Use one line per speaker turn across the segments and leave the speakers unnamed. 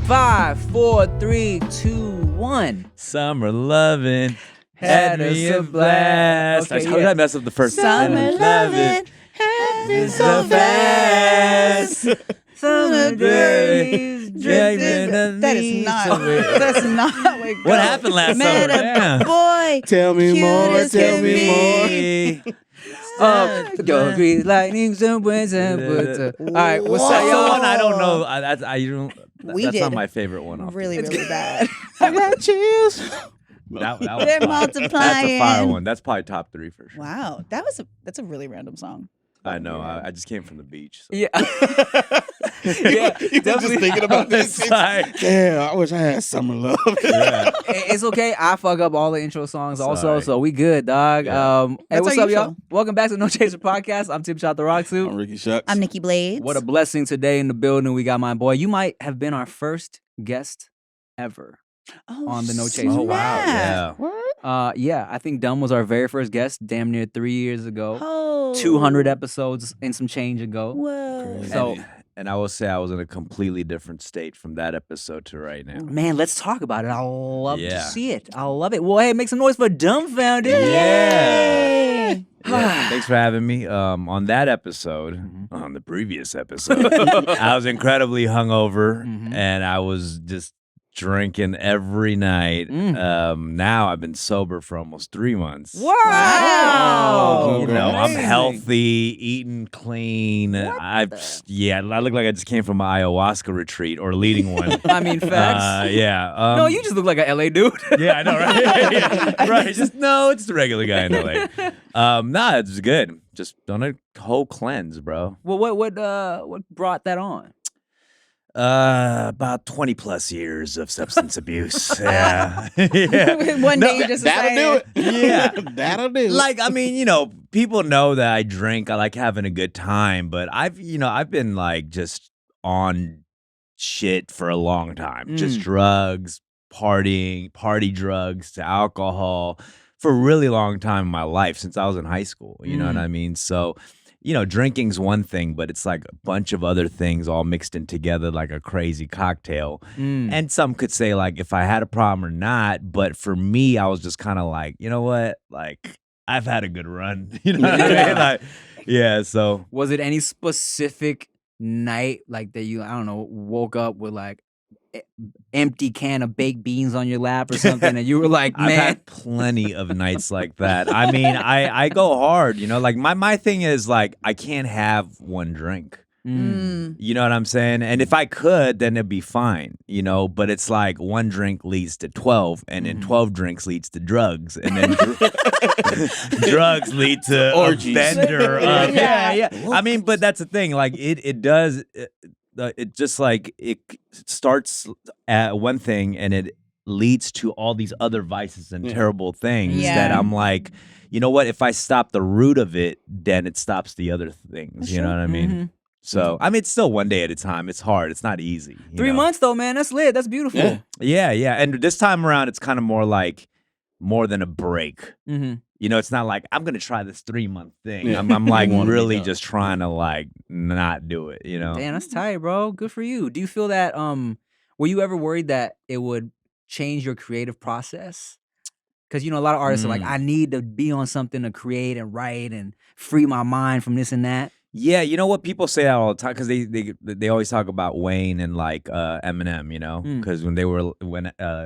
5, 4, 3, 2, 1.
Summer lovin'
Had
had me
us
a
a
blast.
blast. Okay,
How did
yeah.
I mess up the first
Summer
lovin'
lovin'
so fast.
Summer days drifting.
That is not. That's not how it goes.
What happened last
Met
summer?
a
Yeah.
boy.
Tell me
cute
more,
as
tell
can
me
be.
more.
Go grease lightning, some winds and puts. All right, what's up,
That's the
y'all?
one I don't know. That's
We
not
did.
my favorite one. off the
Really,
list.
really bad.
I got chills.
That was
They're
fire.
multiplying.
That's a fire one. That's probably top 3 for sure.
Wow, that's a really random song.
I know. I just came from the beach. So.
Yeah. Yeah,
You were just thinking about this.
It's like-
Damn, I wish I had summer love.
yeah.
It's okay. I fuck up all the intro songs also,
Sorry.
so we good, dog.
Yeah.
Hey,
That's
what's
our
up, y'all?
usual.
Welcome back to the No Chaser Podcast. I'm Tim Chantarangsu.
I'm Ricky Shucks.
I'm Nikki Blades.
What a blessing today in the building. We got my boy. You might have been our first guest ever. on the No Chaser.
Oh wow,
snap.
yeah.
Yeah, I think Dumb was our very first guest damn near 3 years ago.
Oh.
200 episodes and some change ago.
Whoa.
Crazy.
So,
And I will say I was in a completely different state from that episode to right now.
man, let's talk about it. I love to
Yeah.
see it. I love it. Well, hey, make some noise for Dumbfounded.
Yeah.
Yay.
Yeah, thanks for having me. On that episode, on the previous episode, I was incredibly hungover and I was just drinking every night. Now I've been sober for almost 3 months.
Wow.
You know, I'm
Amazing.
healthy, eating clean. I look like I just came from an ayahuasca retreat or leading one.
I mean, facts.
Yeah.
No, you just look like an LA dude.
Yeah, I know, right? Yeah, right. Just it's the regular guy in LA. Nah, it's good. Just done a whole cleanse, bro.
Well, what brought that on?
About 20 plus years of substance abuse. Yeah. Yeah.
One day you just
That'll
decided.
do it.
Yeah.
That'll do it.
Like, I mean, people know that I drink. I like having a good time, but I've been like just on shit for a long time. Just drugs, partying, party drugs to alcohol for a really long time in my life since I was in high school. You know what I mean? So, drinking's one thing, but it's like a bunch of other things all mixed in together like a crazy cocktail. And some could say like if I had a problem or not, but for me, I was just kind of like, you know what? Like I've had a good run. You know what I mean? Like, yeah, so
Was it any specific night like that you, I don't know, woke up with like empty can of baked beans on your lap or something and you were like,
I've
man,
had plenty of nights like that. I mean, I go hard, like my thing is like I can't have one drink. You know what I'm saying? And if I could, then it'd be fine, but it's like one drink leads to 12 and then 12 drinks leads to drugs and then drugs lead to
Orgies.
a bender. Yeah. I mean, but that's the thing. Like it does. It just like it starts at one thing and it leads to all these other vices and terrible things that
Yeah.
I'm like, you know what? If I stop the root of it, then it stops the other things. You know what I mean? So, I mean, it's still one day at a time. It's hard. It's not easy. you
3
know?
months though, man. That's lit. That's beautiful.
Yeah.
Yeah. And this time around, it's kind of more than a break. It's not like I'm gonna try this 3-month thing.
Yeah.
I'm like
You wanna be
really
done.
just trying to like not do it.
Damn, that's tight, bro. Good for you. Do you feel that were you ever worried that it would change your creative process? Because a lot of artists are like, I need to be on something to create and write and free my mind from this and that.
Yeah, you know what? People say that all the time because they always talk about Wayne and like Eminem, because when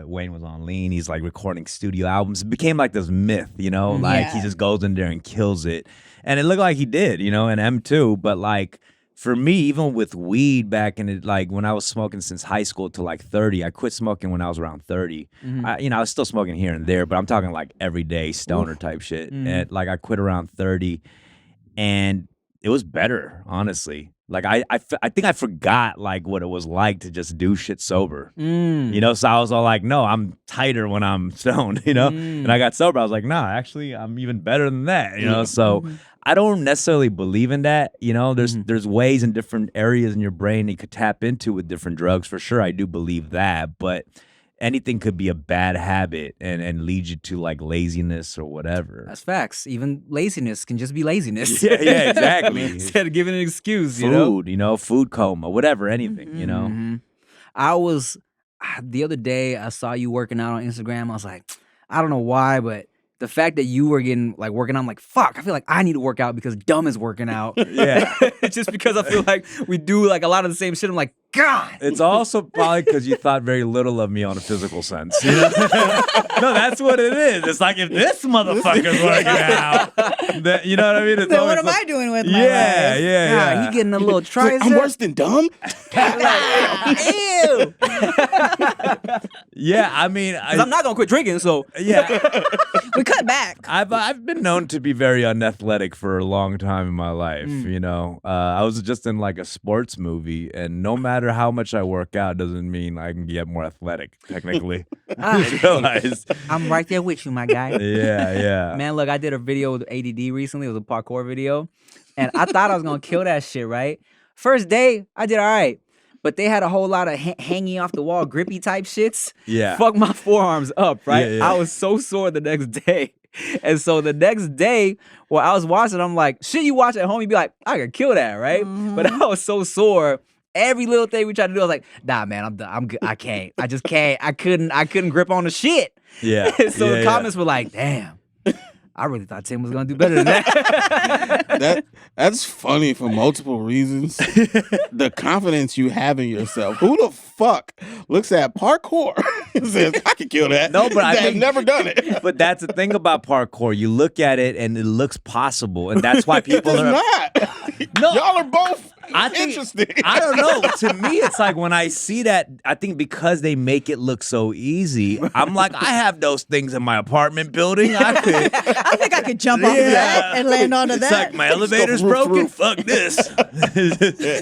Wayne was on Lean, he's like recording studio albums. It became like this myth, like he
Yeah.
just goes in there and kills it, and it looked like he did, and M too. But like for me, even with weed back in it, like when I was smoking since high school to like 30, I quit smoking when I was around 30. I was still smoking here and there, but I'm talking like everyday stoner type shit, and like I quit around 30, and it was better, honestly. Like I think I forgot like what it was like to just do shit sober. So I was all like, no, I'm tighter when I'm stoned, And I got sober. I was like, nah, actually, I'm even better than that, So I don't necessarily believe in that. There's ways in different areas in your brain you could tap into with different drugs. For sure, I do believe that, but anything could be a bad habit and lead you to like laziness or whatever.
That's facts. Even laziness can just be laziness.
Yeah, exactly.
Instead of giving an excuse, you know?
Food, food coma, whatever, anything,
I was the other day I saw you working out on Instagram. I was like, I don't know why, but the fact that you were working out, I'm like, fuck, I feel like I need to work out because Dumb is working out.
Yeah.
It's just because I feel like we do like a lot of the same shit. I'm like, God.
It's also probably because you thought very little of me on a physical sense. You know? No, that's what it is. It's like, if this motherfucker's working out, then, you know what I mean? It's
Then what
always
am
like,
I doing with my
yeah,
life?
yeah.
God, he getting a little
It's like,
tricep.
I'm worse than dumb.
Ew.
Yeah, I mean,
Because I'm not gonna quit drinking, so
yeah.
We cut back.
I've been known to be very unathletic for a long time in my life. You know, I was just in like a sports movie, and no matter how much I work out, doesn't mean I can get more athletic. Technically, I just realized.
I'm right there with you, my guy.
Yeah.
Man, look, I did a video with ADD recently. It was a parkour video, and I thought I was gonna kill that shit. Right, first day I did all right, but they had a whole lot of hanging off the wall, grippy type shits.
Yeah.
Fuck my forearms up. Right,
Yeah.
I was so sore the next day. And so the next day, while I was watching, I'm like, shit, you watch at home, you be like, I could kill that, right? But I was so sore. Every little thing we tried to do, I was like, nah, man, I'm done. I'm good. I can't. I just can't. I couldn't grip on the shit.
Yeah.
So the comments were like, damn, I really thought Tim was gonna do better than that.
That's funny for multiple reasons. The confidence you have in yourself. Who the fuck looks at parkour and says, I can kill that?
No, but I
I've
think-
never done it.
But that's the thing about parkour. You look at it and it looks possible, and that's why people
It's
are.
not.
No.
Y'all are both
I think,
interesting.
I don't know. To me, it's like when I see that, I think because they make it look so easy, I'm like, I have those things in my apartment building. I could.
I think I could jump off
Yeah.
that and land onto
It's
that.
like my elevator's
roof,
broken.
roof.
Fuck this.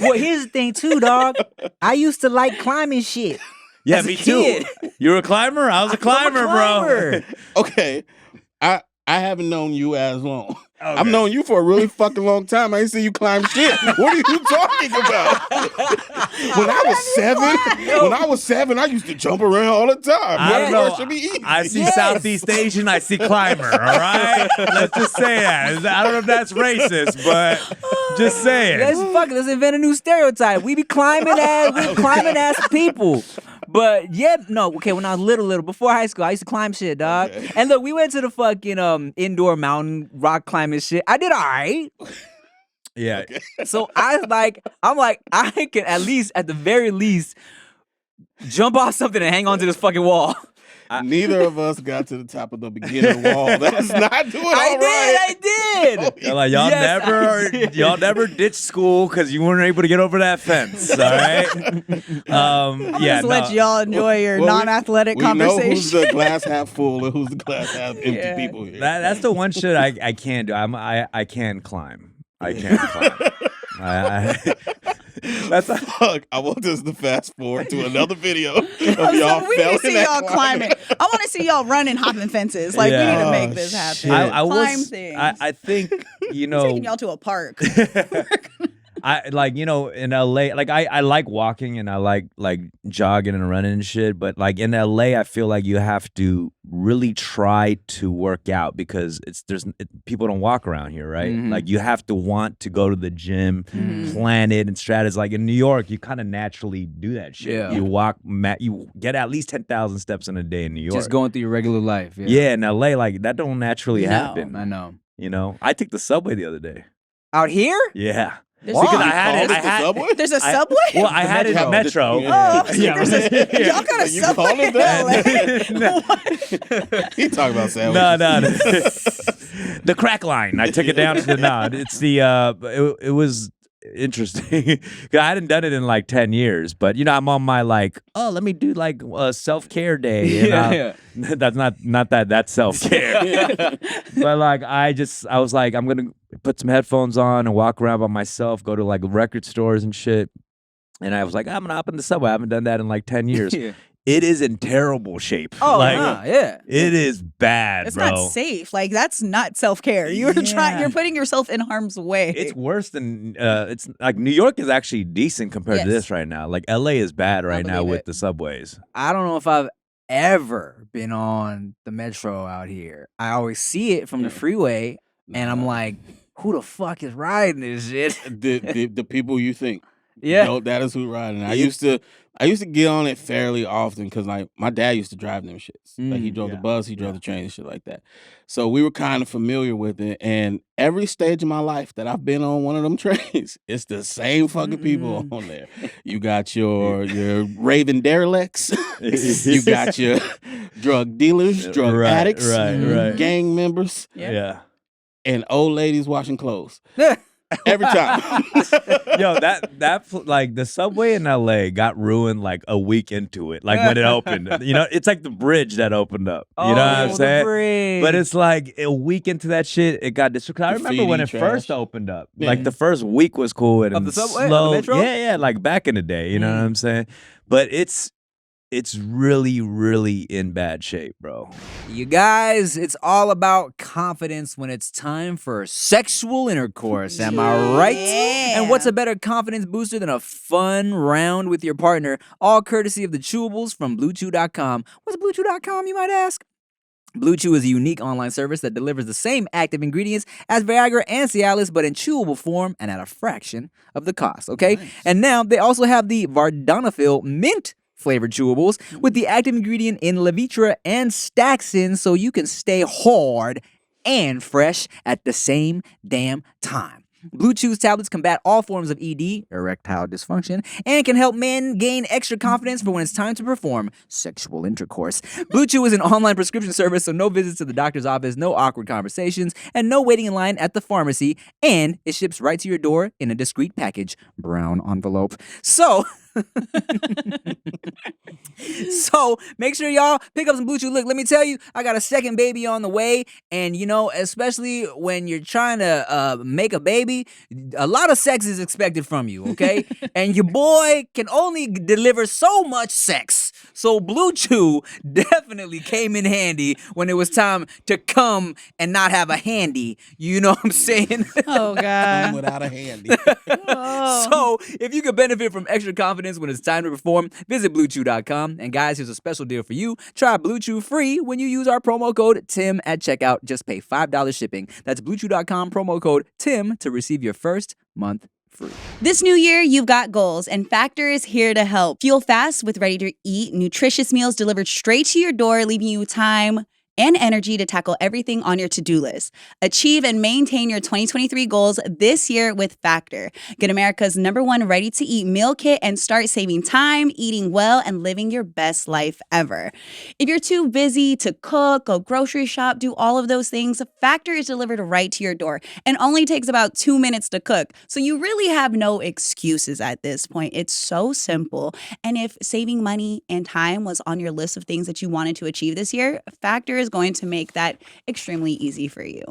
Well, here's the thing too, dog. I used to like climbing shit.
Yeah,
As a
me too.
kid.
You were a climber? I was a climber, bro.
Okay. I haven't known you as long. I've known you for a really fucking long time. I ain't seen you climb shit. What are you talking about? When I was seven, I used to jump around all the time.
I don't know.
Parkour should be easy.
I see
Yes.
Southeast Asian, I see climber, all right? Let's just say that. I don't know if that's racist, but just saying.
Let's invent a new stereotype. We be climbing ass people. But yeah, no, okay, when I was little, before high school, I used to climb shit, dog.
Okay.
And look, we went to the fucking indoor mountain rock climbing shit. I did all right.
Yeah.
So I'm like, I can at the very least, jump off something and hang onto this fucking wall.
Neither of us got to the top of the beginner wall. That's not doing all right.
I did.
You're like, y'all never ditched school because you weren't able to get over that fence, all right?
I'm just let y'all enjoy your
Well,
non-athletic
We know who's
conversation.
the glass half full and who's the glass half empty
Yeah.
people here.
That's the one shit I can't do. I can climb. I can climb. That's a,
Fuck, I want us to fast forward to another video of
So
y'all
we need to
failing
see
at
y'all climbing. I want to see y'all running, hopping fences. Like we
Yeah.
need to make
Oh,
this happen.
shit.
I
Climb
was.
things.
I think you
I'm
know.
taking y'all to a park.
I like, you know, in LA, like I like walking and I like jogging and running and shit, but like in LA, I feel like you have to really try to work out because people don't walk around here, right?
Mhm.
Like you have to want to go to the gym,
Mhm.
plan it and strategize. Like in New York, you kind of naturally do that shit.
Yeah.
You walk, you get at least 10,000 steps in a day in New York.
Just going through your regular life.
Yeah, in LA, like that don't naturally
No.
happen.
I know.
You know, I took the subway the other day.
Out here?
Yeah.
There's
Because
a-
I had it.
Called
I
the
had.
subway?
There's a
I-
subway?
Well, I had it at Metro.
Yeah.
Oh, I was like,
Yeah.
there's y'all got a
You call
subway
it that?
in LA?
He talking about sandwiches.
No. The crack line. I took it down to the nod. It's the it was interesting. 'Cause I hadn't done it in like 10 years, but you know, I'm on my like, oh, let me do like a self-care day. And, that's not that's self-care. But like I was like, I'm gonna put some headphones on and walk around by myself, go to like record stores and shit. And I was like, I'm gonna hop in the subway. I haven't done that in like 10 years.
Yeah.
It is in terrible shape.
Oh,
like,
yeah.
it is bad,
It's
bro.
not safe. Like that's not self-care. You're
Yeah.
you're putting yourself in harm's way.
It's worse than it's like New York is actually decent compared to
Yes.
this right now. Like LA is bad right now
believe
with
it.
the subways.
I don't know if I've ever been on the metro out here. I always see it from the freeway, and I'm like, who the fuck is riding this shit?
the people you think.
Yeah.
Dope Daddies Who Ride. And I used to get on it fairly often because like my dad used to drive them shits. Like he drove the bus, he drove the train and shit like that. So we were kind of familiar with it. And every stage of my life that I've been on one of them trains, it's the same fucking people on there. You got your raving derelicts. You got your drug dealers, drug addicts, gang members, and old ladies washing clothes. Every time.
Yo, that like the subway in LA got ruined like a week into it. Like when it opened. You know, it's like the bridge that opened up. You know what I'm saying?
Bridge.
But it's like a week into that shit, it got destroyed. I remember when it first opened up. Like the first week was cool and
of the subway,
slow.
of the metro?
Yeah, like back in the day. You know what I'm saying? But it's really, really in bad shape, bro.
You guys, it's all about confidence when it's time for sexual intercourse. Am I right?
Yeah.
And what's a better confidence booster than a fun round with your partner, all courtesy of the chewables from BlueChew.com. What's BlueChew.com, you might ask? BlueChew is a unique online service that delivers the same active ingredients as Viagra and Cialis, but in chewable form and at a fraction of the cost, okay? Nice. And now they also have the Vardenafil mint flavored chewables with the active ingredient in Levitra and Staxin, so you can stay hard and fresh at the same damn time. BlueChew's tablets combat all forms of ED, erectile dysfunction, and can help men gain extra confidence for when it's time to perform sexual intercourse. BlueChew is an online prescription service, so no visits to the doctor's office, no awkward conversations, and no waiting in line at the pharmacy, and it ships right to your door in a discreet package, brown envelope. So make sure y'all pick up some BlueChew. Look, let me tell you, I got a second baby on the way, and you know, especially when you're trying to make a baby, a lot of sex is expected from you, okay? And your boy can only deliver so much sex. So BlueChew definitely came in handy when it was time to come and not have a handy. You know what I'm saying?
Oh, God.
Come without a handy.
So if you could benefit from extra confidence when it's time to perform, visit BlueChew.com. And guys, here's a special deal for you. Try BlueChew free when you use our promo code TIM at checkout. Just pay $5 shipping. That's BlueChew.com, promo code TIM to receive your first month free.
This new year, you've got goals, and Factor is here to help. Fuel fast with ready-to-eat, nutritious meals delivered straight to your door, leaving you time and energy to tackle everything on your to-do list. Achieve and maintain your 2023 goals this year with Factor. Get America's #1 ready-to-eat meal kit and start saving time, eating well, and living your best life ever. If you're too busy to cook, go grocery shop, do all of those things, Factor is delivered right to your door and only takes about 2 minutes to cook. So you really have no excuses at this point. It's so simple. And if saving money and time was on your list of things that you wanted to achieve this year, Factor is going to make that extremely easy for you.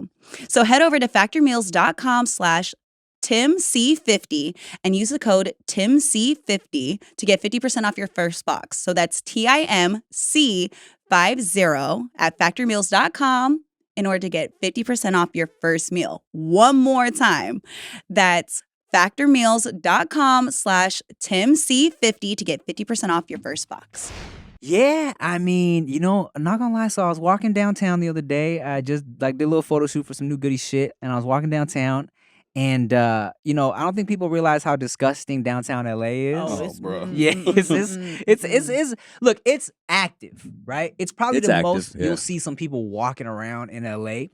So head over to factormeals.com/TimC50 and use the code TimC50 to get 50% off your first box. So that's TIMC50 at factormeals.com in order to get 50% off your first meal. One more time. That's factormeals.com/TimC50 to get 50% off your first box.
Yeah, I mean, you know, I'm not gonna lie. So I was walking downtown the other day. I just like did a little photo shoot for some new goody shit, and I was walking downtown, and you know, I don't think people realize how disgusting downtown LA is.
Oh, bro.
Yeah, it's look, it's active, right? It's probably
It's
the
active,
most
yeah.
you'll see some people walking around in LA,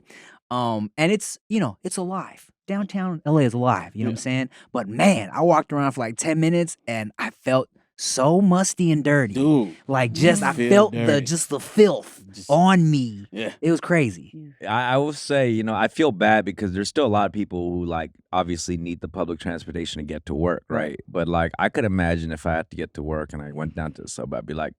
and it's, you know, it's alive. Downtown LA is alive. You know what I'm saying? But man, I walked around for like 10 minutes, and I felt so musty and dirty.
Dude.
Like just I
feel
felt
dirty.
the filth on me.
Yeah.
It was crazy.
I will say, you know, I feel bad because there's still a lot of people who like obviously need the public transportation to get to work, right? But like I could imagine if I had to get to work and I went down to the suburb, I'd be like,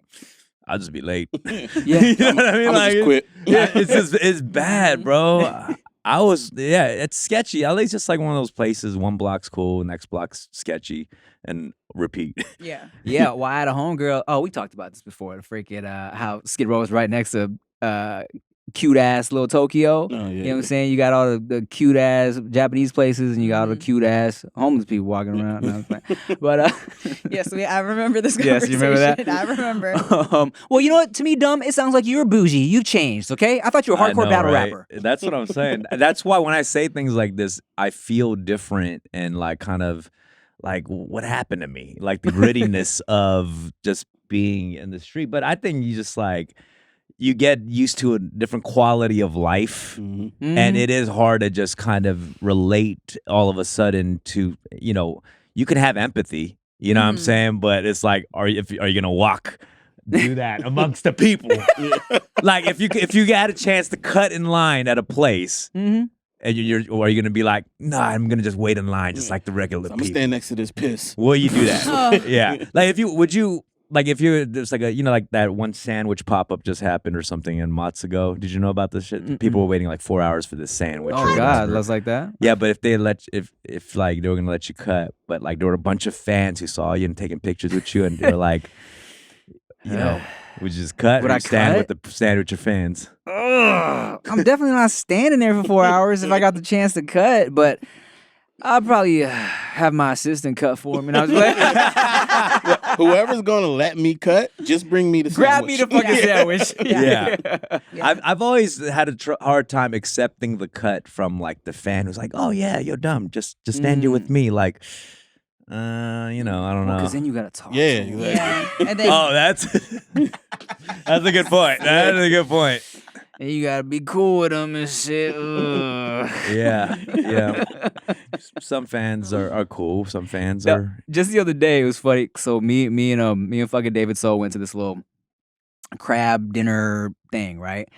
I'll just be late.
Yeah.
You know what I mean?
I'ma
Like,
just quit.
Yeah, it's bad, bro. It's sketchy. LA's just like one of those places. One block's cool, next block's sketchy, and repeat.
Yeah.
Yeah, well, I had a homegirl. Oh, we talked about this before. The freaking how Skid Row is right next to cute ass little Tokyo.
Oh, yeah.
You know what I'm saying? You got all the cute ass Japanese places, and you got all the cute ass homeless people walking around. No, I'm playing. But
Yes, I remember this
Yes,
conversation.
you remember that?
I remember.
Well, you know what? To me, dumb, it sounds like you're bougie. You've changed, okay? I thought you were a
I
hardcore
know,
battle
right?
rapper.
That's what I'm saying. That's why when I say things like this, I feel different and like kind of like what happened to me? Like the grittiness of just being in the street. But I think you just like you get used to a different quality of life. And it is hard to just kind of relate all of a sudden to, you can have empathy, you know what I'm saying? But it's like, are you gonna do that amongst the people? Like if you had a chance to cut in line at a place, and or are you gonna be like, nah, I'm gonna just wait in line just like the regular people?
I'm gonna stand next to this piss.
Will you do that? Yeah. Like if there's like like that one sandwich pop up just happened or something in Matsugo. Did you know about this shit? People were waiting like 4 hours for this sandwich.
Oh God, that's like that.
Yeah, but if they if like they were gonna let you cut, but like there were a bunch of fans who saw you and taking pictures with you, and they were like, would you just cut?
Would
or
I
stand
cut?
with the sandwich of fans?
I'm definitely not standing there for 4 hours if I got the chance to cut, but I'll probably have my assistant cut for me. And I was like,
Whoever's gonna let me cut, just bring me the
grab me
sandwich.
the fucking sandwich.
Yeah. I've always had a hard time accepting the cut from like the fan who's like, oh yeah, you're dumb. Just stand here with me. Like, I don't know.
Because then you gotta talk.
Yeah,
to 'em.
exactly.
And then
Oh, that's a good point. That's a good point.
And you gotta be cool with them and shit. Ugh.
Yeah. Some fans are cool. Some fans are.
Just the other day, it was funny. So me and fucking David Soul went to this little crab dinner thing, right?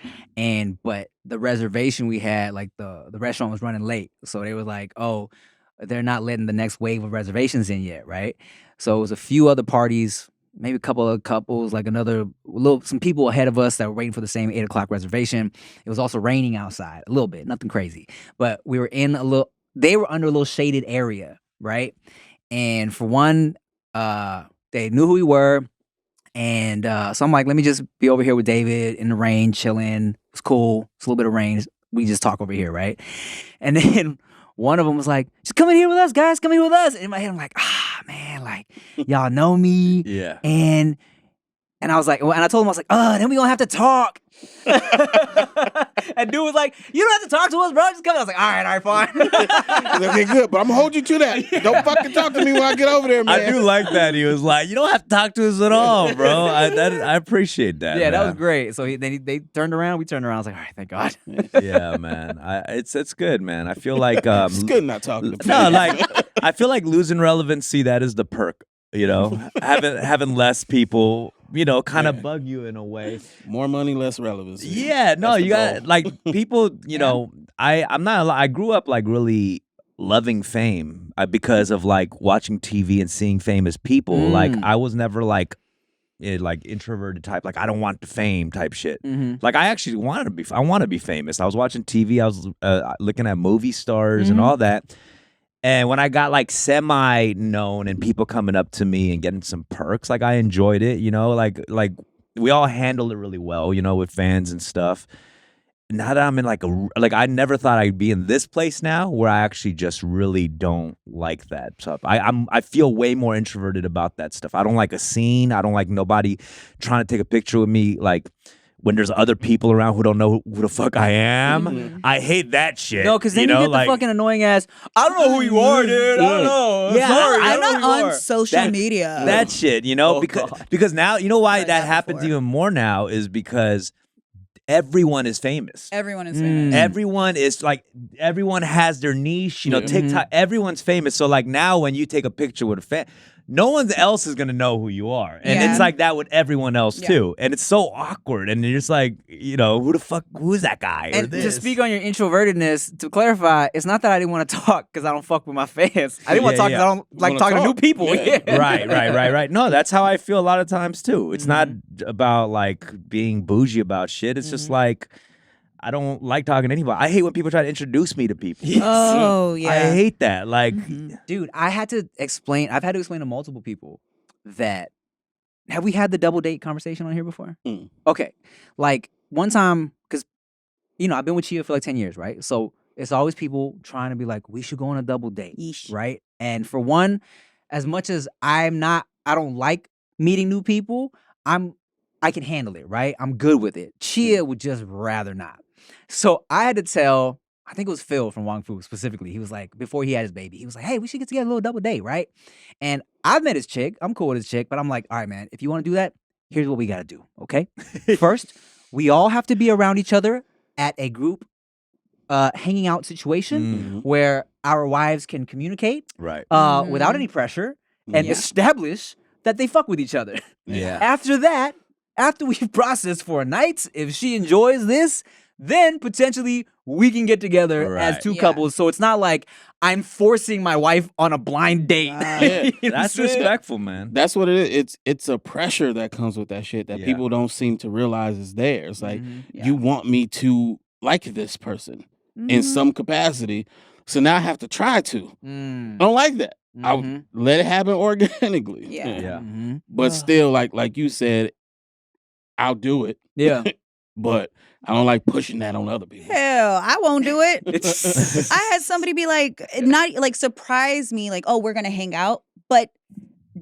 But the reservation we had, like the restaurant was running late, so they were like, oh, they're not letting the next wave of reservations in yet, right? So it was a few other parties, maybe a couple of couples, like some people ahead of us that were waiting for the same 8 o'clock reservation. It was also raining outside a little bit, nothing crazy, but we were they were under a little shaded area, right? And for one, they knew who we were. And so I'm like, let me just be over here with David in the rain, chilling. It's cool. It's a little bit of rain. We just talk over here, right? And then one of them was like, just come in here with us, guys. Come in here with us. And in my head, I'm like, man, like, y'all know me.
Yeah.
And I was like, and I told him, I was like, then we gonna have to talk. And dude was like, you don't have to talk to us, bro. Just come. I was like, all right, fine.
Okay, good, but I'm gonna hold you to that. Don't fucking talk to me when I get over there, man.
I do like that. He was like, you don't have to talk to us at all, bro. I appreciate that.
Yeah, that was
man.
great. So they turned around. We turned around. I was like, all right, thank God.
Yeah, man. It's good, man. I feel like
It's good not talking to people.
no, like I feel like losing relevancy. That is the perk. Having less people, kind of bug you in a way.
More money, less relevancy.
Yeah, no,
That's the
you got
goal.
like people. I'm not. I grew up like really loving fame because of like watching TV and seeing famous people. Like I was never like introverted type. Like I don't want the fame type shit. Like I actually wanted to be. I want to be famous. I was watching TV. I was looking at movie stars and all that. And when I got like semi-known and people coming up to me and getting some perks, like I enjoyed it, like we all handled it really well, with fans and stuff. Now that I'm in I never thought I'd be in this place now where I actually just really don't like that stuff. I feel way more introverted about that stuff. I don't like a scene. I don't like nobody trying to take a picture with me, like when there's other people around who don't know who the fuck I am. I hate that shit.
No, because then you get the fucking annoying ass, I don't know who you are, dude. I don't know.
Yeah,
Sorry, I
I'm
don't know
not
who you
on
are.
social media.
That shit, because now, why
Tried
that
that
happens
before.
even more now is because everyone is famous.
Everyone is famous.
Everyone is like, everyone has their niche, TikTok, everyone's famous. So like now when you take a picture with a fan, no one else is going to know who you are. And
Yeah.
it's like that with everyone else
Yeah.
too. And it's so awkward. And you're just like, who the fuck, who's that guy? or
And to
this?
speak on your introvertedness, to clarify, it's not that I didn't want to talk because I don't fuck with my fans. I didn't want to talk because I don't like
wanna
talking to new
talk.
people.
Yeah.
Yeah.
Right. No, that's how I feel a lot of times too. It's not about like being bougie about shit. It's just like, I don't like talking to anybody. I hate when people try to introduce me to people.
Oh, yeah.
I hate that. Like,
Dude, I've had to explain to multiple people that, have we had the double date conversation on here before? Okay. Like one time, because, I've been with Chia for like 10 years, right? So it's always people trying to be like, we should go on a double date,
Yeesh.
right? And for one, as much as I don't like meeting new people, I can handle it, right? I'm good with it. Chia would just rather not. So I had to tell I think it was Phil from Wong Fu specifically. He was like, before he had his baby, he was like, hey, we should get together a little double date, right? And I've met his chick. I'm cool with his chick, but I'm like, all right, man, if you want to do that, here's what we got to do, okay? First, we all have to be around each other at a group hanging out situation where our wives can communicate
Right.
without any pressure and establish that they fuck with each other.
Yeah.
After that, after we've processed for a night, if she enjoys this, then potentially we can get together as two couples. So it's not like I'm forcing my wife on a blind date.
That's respectful, man.
That's what it is. It's a pressure that comes with that shit that people don't seem to realize is there. It's like, you want me to like this person in some capacity. So now I have to try to. I don't like that. I'll let it happen organically. But still, like you said, I'll do it.
Yeah.
But I don't like pushing that on other people.
Hell, I won't do it. I had somebody be like, not like surprise me, like, oh, we're gonna hang out, but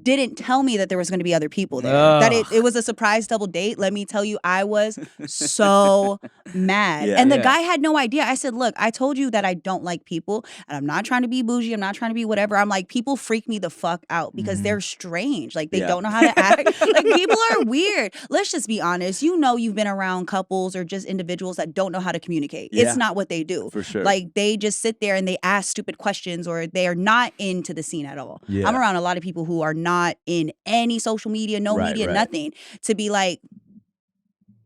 didn't tell me that there was going to be other people there. That it was a surprise double date. Let me tell you, I was so mad. And the guy had no idea. I said, look, I told you that I don't like people, and I'm not trying to be bougie. I'm not trying to be whatever. I'm like, people freak me the fuck out because they're strange. Like, they don't know how to act. Like, people are weird. Let's just be honest. You know, you've been around couples or just individuals that don't know how to communicate. It's not what they do.
For sure.
Like, they just sit there and they ask stupid questions, or they are not into the scene at all. I'm around a lot of people who are not in any social media, no media, nothing, to be like,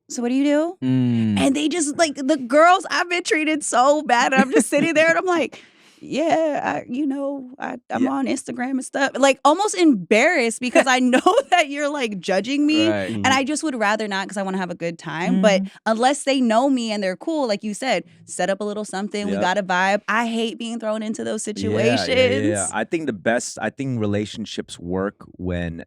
so what do you do? And they just, like, the girls, I've been treated so bad. And I'm just sitting there and I'm like, I'm on Instagram and stuff. Like, almost embarrassed because I know that you're, like, judging me. And I just would rather not, because I want to have a good time. But unless they know me and they're cool, like you said, set up a little something. We got a vibe. I hate being thrown into those situations.
I think relationships work when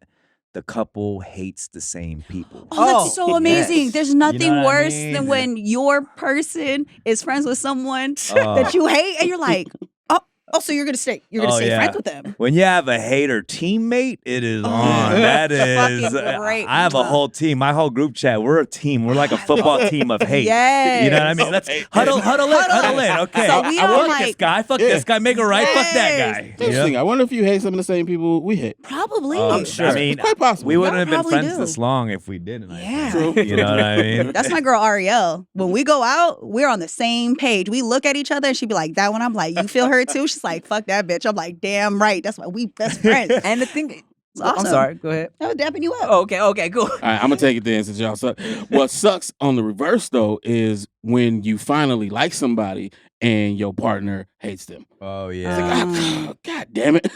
the couple hates the same people.
Oh, that's so amazing. There's nothing worse than
when
when your person is friends with someone that you hate and you're like, oh, so you're gonna stay friends with them.
When you have a hater teammate, it is on. That is,
great.
I have a whole team. My whole group chat, we're a team. We're like a football team of hate. You know what I mean? Let's huddle in. Okay,
So we
I
are
want
like,
this guy. Fuck this guy. Make it right. Fuck that guy.
Interesting. I wonder if you hate some of the same people we hate.
probably.
I'm sure.
I mean,
it's quite possible.
we wouldn't have been
probably
friends
do.
this long if we didn't.
Yeah.
You know what I mean?
That's my girl Ariel. When we go out, we're on the same page. We look at each other and she'd be like, that one. I'm like, you feel her too? She's like, fuck that bitch. I'm like, damn right. That's why we best friends.
And the thing,
awesome.
I'm sorry. Go ahead.
I was dapping you up.
Oh, okay, cool.
All right, I'm gonna take it then since y'all suck. What sucks on the reverse though is when you finally like somebody and your partner hates them.
Oh
It's
yeah.
like, God damn it.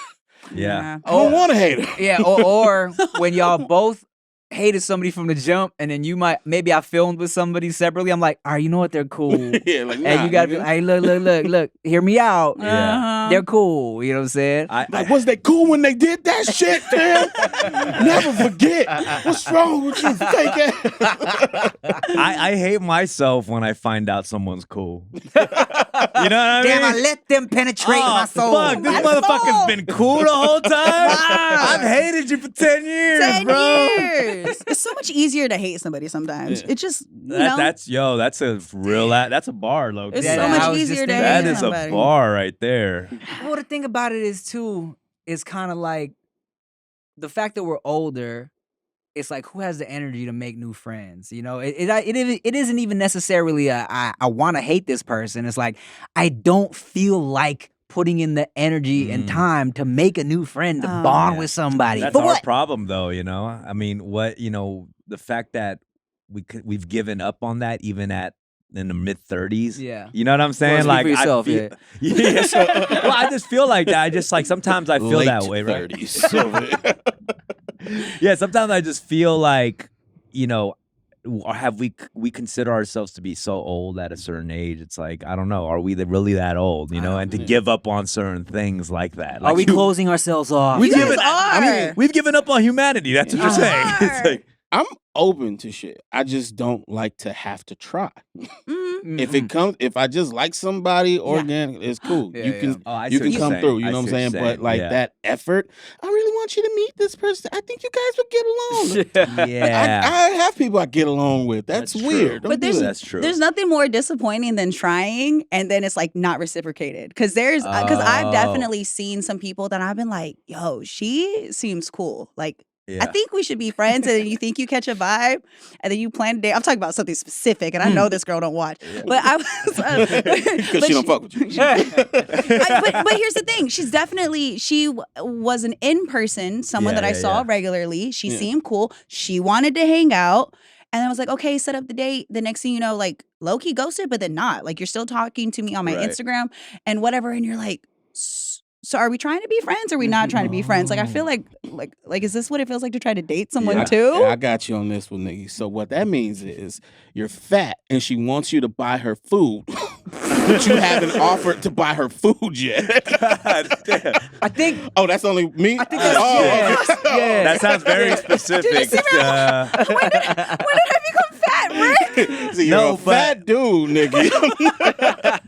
Yeah.
I don't want to hate her.
Yeah, or when y'all both hated somebody from the jump, and then maybe I filmed with somebody separately. I'm like, all right, you know what? They're cool.
Yeah, like,
And you gotta be, hey, look, hear me out.
Yeah.
They're cool. You know what I'm saying?
Like, was they cool when they did that shit, man? Never forget. What's wrong with you? Take it.
I hate myself when I find out someone's cool. You know what I mean?
Damn, I let them penetrate my soul.
Fuck, this
My
motherfucker's
soul.
been cool the whole time. I've hated you for 10 years,
10
bro.
years. It's so much easier to hate somebody sometimes. It just, you know.
That's a real, that's a bar, low
It's
key.
so
I
much
was just
easier to
thinking
hate
That is
somebody.
a bar right there.
Well, the thing about it is, too, is kind of like the fact that we're older. It's like, who has the energy to make new friends? You know, it isn't even necessarily I want to hate this person. It's like, I don't feel like putting in the energy and time to make a new friend, to bond with somebody.
That's
But
our
what-
problem, though, you know? I mean, the fact that we've given up on that even in the mid-30s.
Yeah.
You know what I'm saying?
Well, speak for yourself,
I feel, well, I just feel like that. I just like sometimes I feel that way, right?
30s.
Yeah, sometimes I just feel like, you know, or have we consider ourselves to be so old at a certain age? It's like, I don't know, are we really that old, you know? And to give up on certain things like that.
Are we closing ourselves off?
We've
You guys
given,
are.
we've given up on humanity. That's what you're saying. It's like,
I'm open to shit. I just don't like to have to try. If I just like somebody organic, it's cool.
Yeah,
you
yeah.
can
Oh, I
you
see what
can
you're
come
saying.
through. You
I
know what I'm
see what you're
saying? But
saying.
like
Yeah.
that effort, I really want you to meet this person. I think you guys would get along.
Yeah.
I have people I get along with. That's
That's
weird.
true.
Don't do that.
That's true.
There's nothing more disappointing than trying and then it's like not reciprocated. Because I've
Oh.
definitely seen some people that I've been like, yo, she seems cool. Like, I
Yeah.
think we should be friends, and then you think you catch a vibe, and then you plan a date. I'm talking about something specific, and I know this girl don't watch, but I was
Because she don't fuck with you.
but here's the thing: she was an in person, someone
Yeah,
that I
yeah,
saw
yeah.
regularly. She
Yeah.
seemed cool. She wanted to hang out, and I was like, okay, set up the date. The next thing you know, like low key ghosted, but then not. Like you're still talking to me on my
Right.
Instagram and whatever, and you're like. So are we trying to be friends or are we not trying to be friends? Like I feel like is this what it feels like to try to date someone too?
Yeah, I got you on this one, nigga. So what that means is you're fat and she wants you to buy her food, but you haven't offered to buy her food yet.
God damn.
I think
Oh, that's only me?
I think that's yeah.
That sounds very specific.
When did I become fat, Rick?
See, you're
No,
a
but-
fat dude, nigga.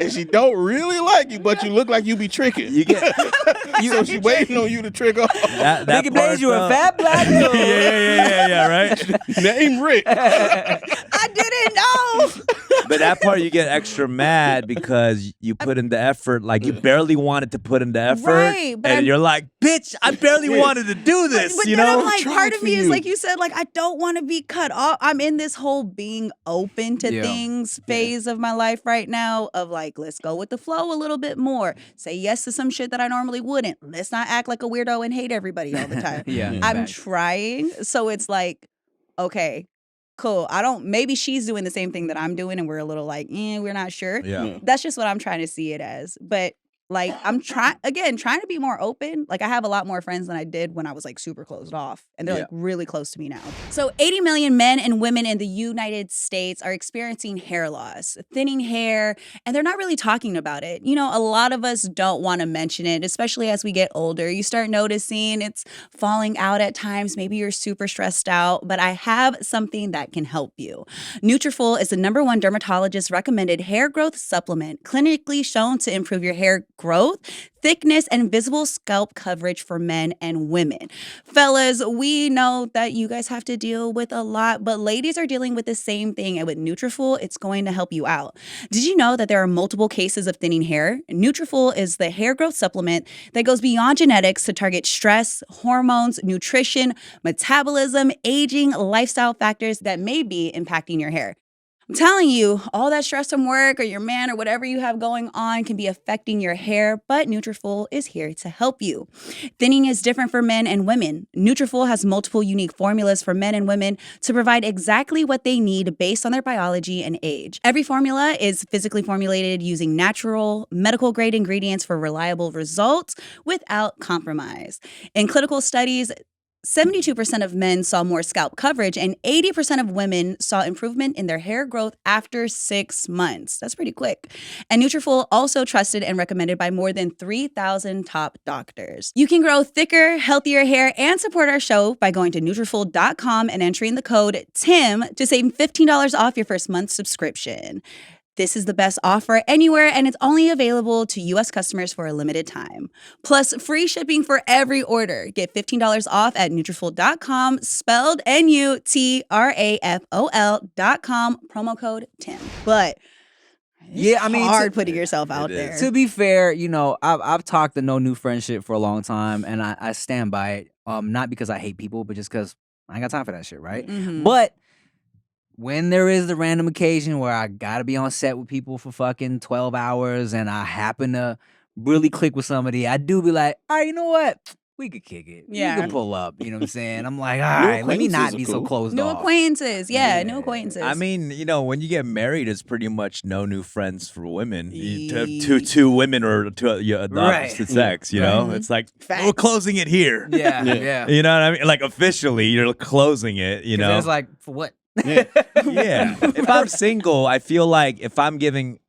And she don't really like you, but you look like you be tricking.
You get
So she waiting on you to trick off.
that
Nigga
part,
Blaze, you a
though.
fat black dude.
yeah, right.
Name Rick.
I didn't know.
But that part you get extra mad because you put in the effort, like you barely wanted to put in the effort,
Right, but
and you're like, "Bitch, I barely wanted to do this."
But
you
then
know,
I'm like,
Tried
part of
for
me is
you.
like you said, like I don't want to be cut off. I'm in this whole being open to
Yeah.
things phase of my life right now. Of like, let's go with the flow a little bit more. Say yes to some shit that I normally wouldn't. Let's not act like a weirdo and hate everybody all the time.
Yeah,
I'm
facts.
trying, so it's like, okay, cool. Maybe she's doing the same thing that I'm doing, and we're a little like, we're not sure.
yeah.
That's just what I'm trying to see it as. But like I'm trying to be more open. Like I have a lot more friends than I did when I was like super closed off. And they're
Yeah.
like really close to me now. So 80 million men and women in the United States are experiencing hair loss, thinning hair, and they're not really talking about it. You know, a lot of us don't want to mention it, especially as we get older. You start noticing it's falling out at times. Maybe you're super stressed out, but I have something that can help you. Nutrafol is the #1 dermatologist recommended hair growth supplement, clinically shown to improve your hair growth, thickness, and visible scalp coverage for men and women. Fellas, we know that you guys have to deal with a lot, but ladies are dealing with the same thing. And with Nutrafol, it's going to help you out. Did you know that there are multiple cases of thinning hair? Nutrafol is the hair growth supplement that goes beyond genetics to target stress, hormones, nutrition, metabolism, aging, lifestyle factors that may be impacting your hair. I'm telling you, all that stress from work or your man or whatever you have going on can be affecting your hair, but Nutrafol is here to help you. Thinning is different for men and women. Nutrafol has multiple unique formulas for men and women to provide exactly what they need based on their biology and age. Every formula is physically formulated using natural, medical-grade ingredients for reliable results without compromise. In clinical studies, 72% of men saw more scalp coverage and 80% of women saw improvement in their hair growth after 6 months. That's pretty quick. And Nutrafol also trusted and recommended by more than 3,000 top doctors. You can grow thicker, healthier hair and support our show by going to Nutrafol.com and entering the code TIM to save $15 off your first month subscription. This is the best offer anywhere, and it's only available to U.S. customers for a limited time. Plus, free shipping for every order. Get $15 off at Nutrafol.com, spelled Nutrafol.com, promo code TIM. But it's hard putting yourself out there.
To be fair, you know, I've talked the no new friendship for a long time, and I stand by it. Not because I hate people, but just because I ain't got time for that shit, right?
Mhm.
But when there is the random occasion where I gotta be on set with people for fucking 12 hours and I happen to really click with somebody, I do be like, all right, you know what? We could kick it.
Yeah.
We could pull up. You know what I'm saying? I'm like, all right, let me not
acquaintances
be
are
so
cool.
closed
New
off.
acquaintances. Yeah, new acquaintances.
I mean, you know, when you get married, it's pretty much no new friends for women. Two women or the opposite sex. You know, it's like
Facts.
we're closing it here.
Yeah,
Yeah.
yeah.
You know what I mean? Like officially, you're closing it. You
'Cause
know,
it's like, for what?
yeah. If I'm single, I feel like if I'm giving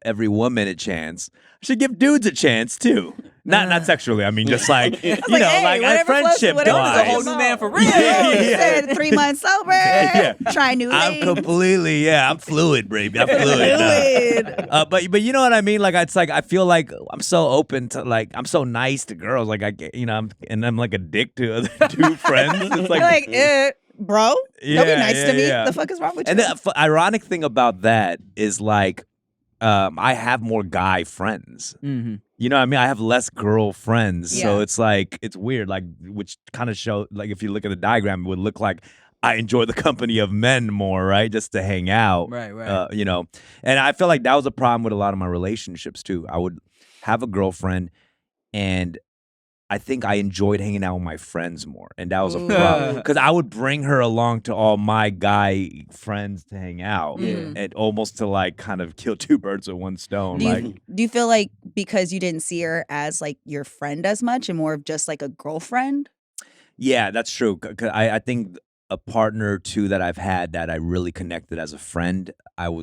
every woman a chance, I should give dudes a chance too. Not sexually. I mean, just like you know,
hey,
like friendship
whatever
wise.
a whole new man for real.
Said 3 months sober. Try new
I'm
things.
completely I'm fluid, baby. I'm fluid. But you know what I mean? Like it's like I feel like I'm so open to like I'm so nice to girls. Like I get I'm like a dick to other two friends. It's like
bro, don't be nice to me. The fuck is wrong with you?
And the ironic thing about that is like I have more guy friends.
Mm-hmm.
You know what I mean? I have less girl friends.
Yeah.
So it's like, it's weird, like, which kind of show, like, if you look at the diagram, it would look like I enjoy the company of men more, right? Just to hang out.
Right.
You know? And I feel like that was a problem with a lot of my relationships, too. I would have a girlfriend, and I think I enjoyed hanging out with my friends more. And that was a problem. Because I would bring her along to all my guy friends to hang out.
Yeah.
And almost to like kind of kill two birds with one stone.
Do you feel like because you didn't see her as like your friend as much and more of just like a girlfriend?
Yeah, that's true. 'Cause I think a partner or two that I've had that I really connected as a friend,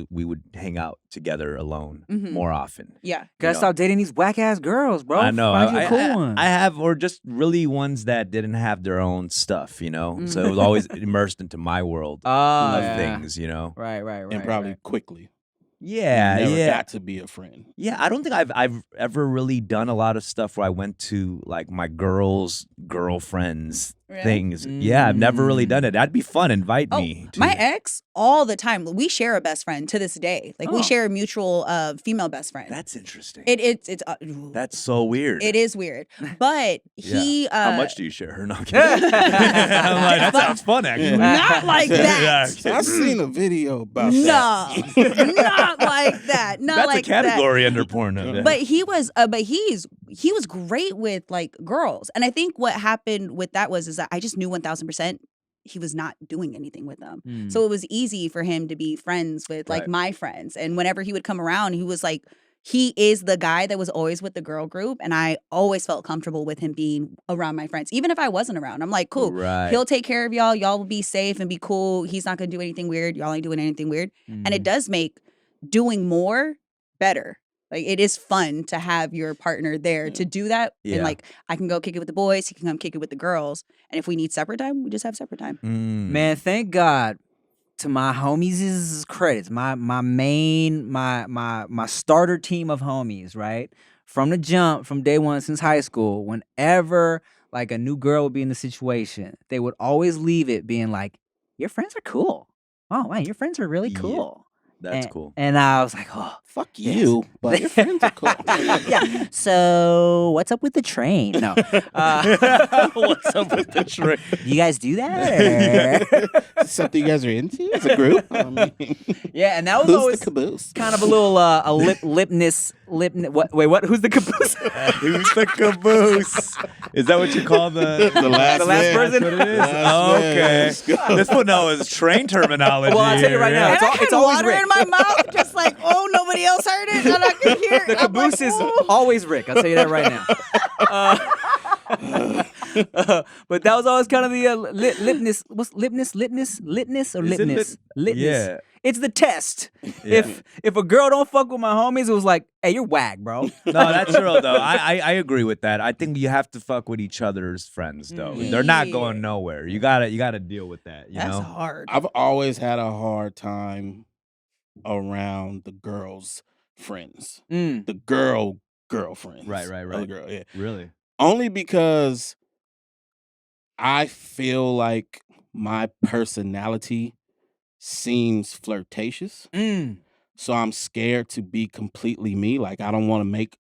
we would hang out together alone more often.
Yeah.
Gotta stop dating these whack ass girls, bro.
I know.
Find you a cool one.
I have, or just really ones that didn't have their own stuff, you know? So it was always immersed into my world of things, you know?
Right.
And probably quickly.
Yeah,
Never got to be a friend.
Yeah, I don't think I've ever really done a lot of stuff where I went to like my girlfriends things. Yeah, I've never really done it. That'd be fun. Invite me.
My ex, all the time. We share a best friend to this day. Like we share a mutual female best friend.
That's interesting.
It's
that's so weird.
It is weird, but he.
How much do you share her? No, I'm kidding. I'm like, that sounds fun, actually.
Not like that.
I've seen a video about
that. Not like that. Not
that's
like
a category
that.
under porno.
But he was great with like girls, and I think what happened with that is that I just knew 1,000% he was not doing anything with them. So it was easy for him to be friends with like my friends, and whenever he would come around, he was like. He is the guy that was always with the girl group, and I always felt comfortable with him being around my friends. Even if I wasn't around, I'm like, cool.
Right.
He'll take care of y'all. Y'all will be safe and be cool. He's not going to do anything weird. Y'all ain't doing anything weird. And it does make doing more better. Like, it is fun to have your partner there to do that. And, like, I can go kick it with the boys. He can come kick it with the girls. And if we need separate time, we just have separate time.
Man, thank God. To my homies' credits, my starter team of homies, right? From the jump, from day one since high school, whenever like a new girl would be in the situation, they would always leave it being like, "Your friends are cool. Oh man, your friends are really cool."
That's cool.
And I was like, "Oh,
fuck you!" But your friends are cool.
Yeah. So what's up with the train? No.
What's up with the train?
You guys do that? Or?
Something you guys are into as a group?
Yeah, and that was
who's
always
the caboose?
kind of a little lipness. What? Wait, what? Who's the caboose?
Who's the caboose? Is that what you call the
last man?
person?
That's what it is. Okay. This one is train terminology.
Well, I'll tell you right now,
And I had
always
water
Rick.
in my mouth, just like, oh, nobody else heard it, and I could hear it.
The caboose is always Rick. I'll tell you that right now. But that was always kind of the litness. What's litness? Litness or
Is it
litness? Litness.
Yeah.
It's the test.
Yeah.
If a girl don't fuck with my homies, it was like, hey, you're whack, bro.
No, that's real though. I agree with that. I think you have to fuck with each other's friends though. They're not going nowhere. You gotta deal with that. You
That's
know?
hard.
I've always had a hard time around the girls' friends, the girlfriends.
Right.
Other girl, yeah.
Really?
Only because I feel like my personality seems flirtatious. So I'm scared to be completely me. Like, I don't want to make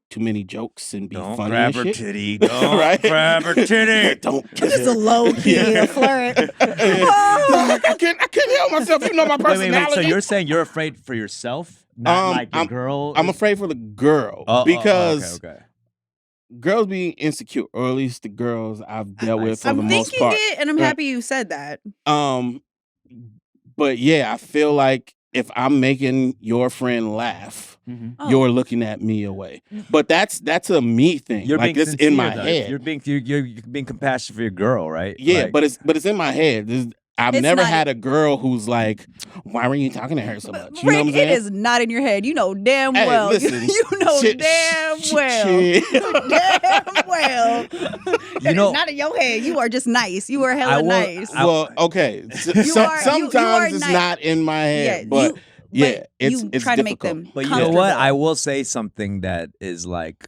too many jokes and be
Don't
funny
grab
and
her
shit.
titty. Don't
Right?
grab her titty.
Don't
This is a low key flirt.
I couldn't help myself. You know my personality.
Wait. So you're saying you're afraid for yourself, not like the girl?
I'm afraid for the girl because girls be insecure, or at least the girls I've dealt with for the
I'm
most
thinking
part.
it, and I'm happy you said that.
But yeah, I feel like if I'm making your friend laugh, you're looking at me away. But that's a me thing.
You're
like
being
this in my
sincere, though.
head.
You're being compassionate for your girl, right?
Yeah,
Like,
but it's in my head. I've
It's
never
not-
had a girl who's like, why were you talking to her so much? You
Rick,
know what I'm saying?
it is not in your head. You know damn
Hey,
well.
listen,
you know
shit,
damn well.
shit.
Damn well.
You know-
not in your head. You are just nice. You are hella nice.
Well, okay. Sometimes it's
nice.
not in my head,
Yeah,
but
you
it's
try to make
difficult.
them
But you know what?
comfortable.
I will say something that is like,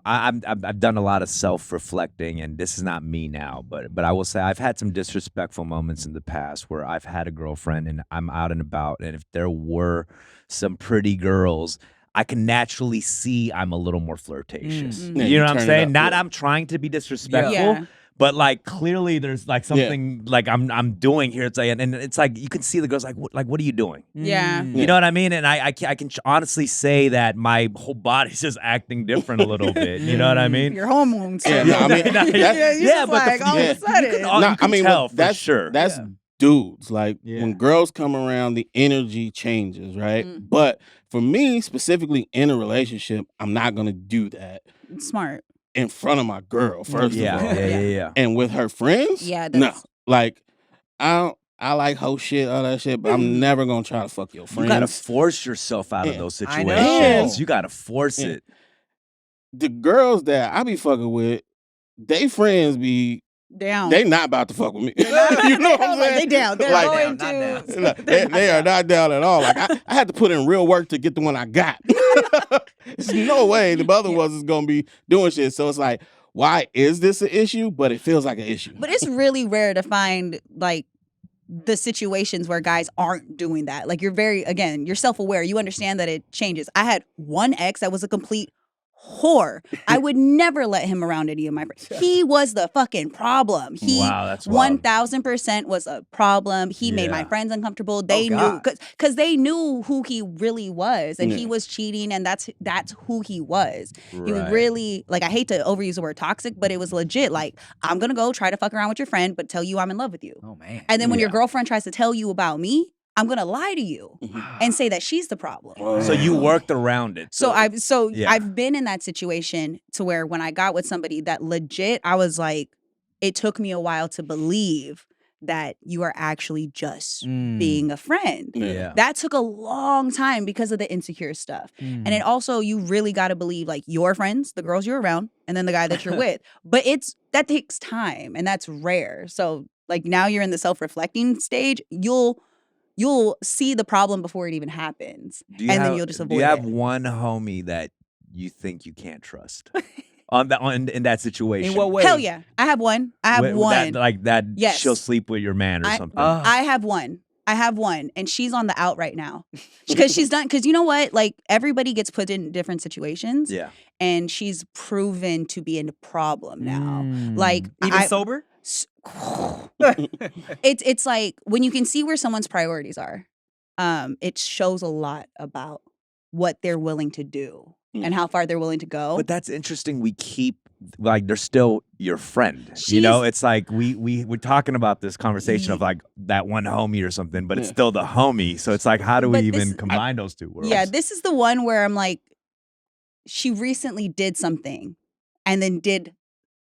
I've done a lot of self-reflecting, and this is not me now, but I will say I've had some disrespectful moments in the past where I've had a girlfriend and I'm out and about, and if there were some pretty girls, I can naturally see I'm a little more flirtatious.
Mm.
Yeah,
You know what I'm
turn it
saying?
up,
Not
yeah.
I'm trying to be disrespectful.
Yeah.
But like clearly there's like something like I'm doing here. It's like, and it's like you can see the girls like what are you doing?
Yeah.
You know what I mean? And I can honestly say that my whole body's just acting different a little bit. You know what I mean?
Your hormones.
Yeah, no, I mean,
but
but
all of a sudden.
you can tell for
that's
sure.
That's dudes. Like
Yeah.
when girls come around, the energy changes, right?
Mm.
But for me, specifically in a relationship, I'm not gonna do that
Smart.
in front of my girl. First of all,
Yeah.
and with her friends,
Yeah,
no.
that's-
Like I like hoe shit, all that shit, but I'm never gonna try to fuck your
You
friends.
gotta force yourself out of
Yeah.
those
I know.
situations. You gotta force
Yeah.
it.
The girls that I be fucking with, they friends be
Down.
they not about to fuck with me.
They're not-
You know what I'm
like,
saying?
they down. They're
Like,
going
down,
to.
not
Look, they are not down at all. Like I had to put in real work to get the one I got. There's no way the other ones is gonna be doing shit. So it's like, why is this an issue? But it feels like an issue.
But it's really rare to find like the situations where guys aren't doing that. Like you're self-aware. You understand that it changes. I had one ex that was a complete whore. I would never let him around any of my friends. He was the fucking problem. He
Wow, that's wild.
1000% was a problem. He made my
Yeah.
friends uncomfortable. They knew
God.
because they knew who he really was, and he
Yeah.
was cheating, and that's who he was. He was
Right.
really like, I hate to overuse the word toxic, but it was legit. Like, I'm gonna go try to fuck around with your friend, but tell you I'm in love with you.
Oh man.
And then when your
Yeah.
girlfriend tries to tell you about me, I'm gonna lie to you and say that she's the problem.
So you worked around it.
So
Yeah.
I've been in that situation to where when I got with somebody that legit, I was like, it took me a while to believe that you are actually just being a friend.
Yeah.
That took a long time because of the insecure stuff. And it also, you really got to believe like your friends, the girls you're around, and then the guy that you're with. But that takes time and that's rare. So like now you're in the self-reflecting stage, you'll see the problem before it even happens. Then you'll just avoid
Do you have
it.
one homie that you think you can't trust in that situation?
In what way?
Hell yeah. I have one. I have one.
That
Yes.
she'll sleep with your man or something.
I have one. And she's on the out right now because you know what? Like everybody gets put in different situations.
Yeah.
And she's proven to be a problem now. Like
even sober?
It's like when you can see where someone's priorities are, it shows a lot about what they're willing to do and how far they're willing to go.
But that's interesting. We keep they're still your friend. You know, it's like we're talking about this conversation of like that one homie or something, but it's still the homie. So it's like, how do we even combine those two worlds?
Yeah, this is the one where I'm like, she recently did something and then did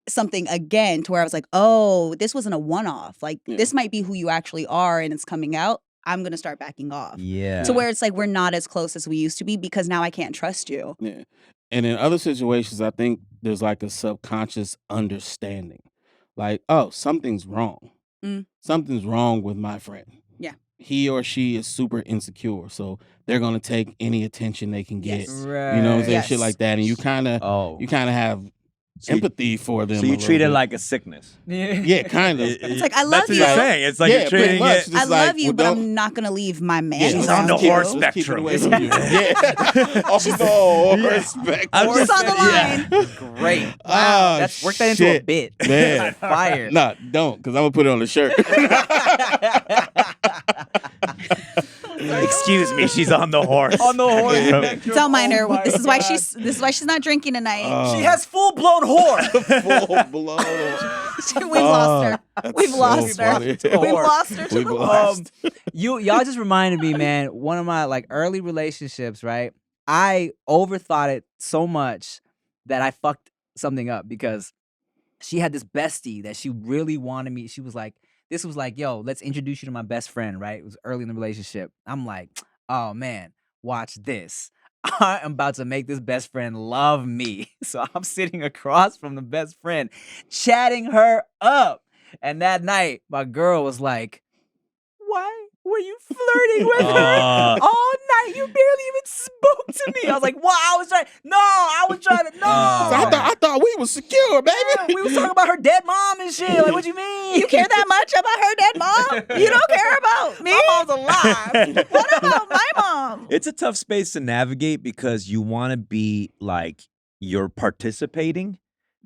something again to where I was like, oh, this wasn't a one-off. Like this might be who you actually are and it's coming out. I'm going to start backing off.
Yeah.
To where it's like, we're not as close as we used to be because now I can't trust you.
Yeah. And in other situations, I think there's like a subconscious understanding. Like, oh, something's wrong. Something's wrong with my friend.
Yeah.
He or she is super insecure. So they're going to take any attention they can get.
Yes.
Right.
You know what I'm saying?
Yes.
Shit like that. And you kind of have empathy for them.
So you treat it like a sickness.
Yeah, kind of.
It's like, I love
That's what
you.
you're saying. It's like you're treating it.
I love you, but I'm not going to leave my man.
She's
around
on the
you.
horse
Let's keep it
spectrum.
away from you. Yeah. Off the horse spectrum.
She's on the line.
Great. Wow.
Oh,
That's work that into a
shit.
bit.
Man.
Fire.
Nah, don't, because I'm going to put it on the shirt.
Excuse me, she's on the horse.
On the horse spectrum.
Don't mind
Oh
her.
my
This is why
God.
she's not drinking tonight.
She has full blown whore.
Full blown.
We've lost her. We've
so
lost her.
funny.
We've lost her to
We've
the
lost.
Y'all just reminded me, man, one of my like early relationships, right? I overthought it so much that I fucked something up because she had this bestie that she really wanted me. She was like, this was like, yo, let's introduce you to my best friend, right? It was early in the relationship. I'm like, oh man, watch this. I am about to make this best friend love me. So I'm sitting across from the best friend, chatting her up. And that night, my girl was like, why were you flirting with her all night? You barely even spoke to me. I was like, wow, I was trying to, no.
I thought we was secure, baby.
Yeah, we was talking about her dead mom and shit. Like, what you mean?
You care that much about her dead mom? You don't care about me?
My mom's alive.
What about my mom?
It's a tough space to navigate because you want to be like you're participating,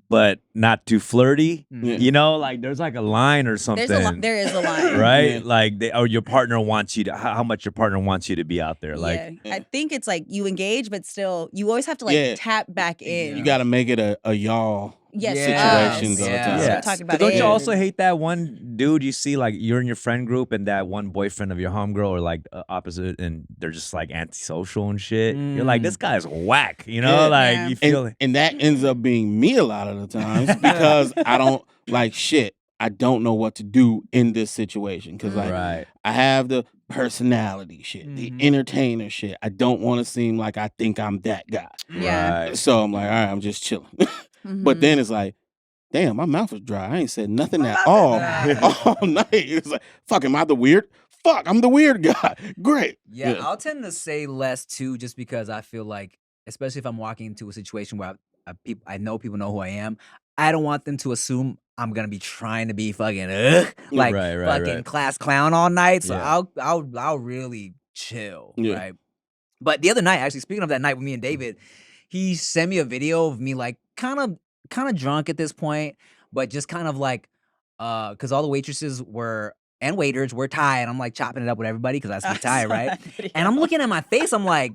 but not too flirty.
Yeah.
You know, like there's like a line or something.
There is a line.
Right?
Yeah.
Like or your partner wants you to how much your partner wants you to be out there. Like
Yeah. I think it's like you engage, but still you always have to like
Yeah.
tap back in.
You got to make it a y'all.
Yes,
situations all the
Yeah.
time.
That's what
Yeah.
I'm talking
But
about.
don't you
Yeah.
also hate that one dude you see like you're in your friend group and that one boyfriend of your homegirl or like opposite and they're just like antisocial and shit? You're like, this guy's whack, you know?
Yeah.
Like
Yeah.
you feel
And that ends up being me a lot of the times because I don't like shit. I don't know what to do in this situation because like
right.
I have the personality shit, the entertainer shit. I don't want to seem like I think I'm that guy.
Yeah.
Right.
So I'm like, all right, I'm just chilling. But then it's like, damn, my mouth is dry. I ain't said nothing at all all night. It's like, fuck, am I the weird? Fuck, I'm the weird guy. Great.
Yeah, I'll tend to say less too, just because I feel like, especially if I'm walking into a situation where I know people know who I am, I don't want them to assume I'm gonna be trying to be fucking like fucking class clown all night. So
Yeah.
I'll really chill,
Yeah.
right? But the other night, actually, speaking of that night with me and David, he sent me a video of me like kind of drunk at this point, but just kind of like because all the waitresses and waiters were Thai, and I'm like chopping it up with everybody because I speak Thai, right? And I'm looking at my face, I'm like,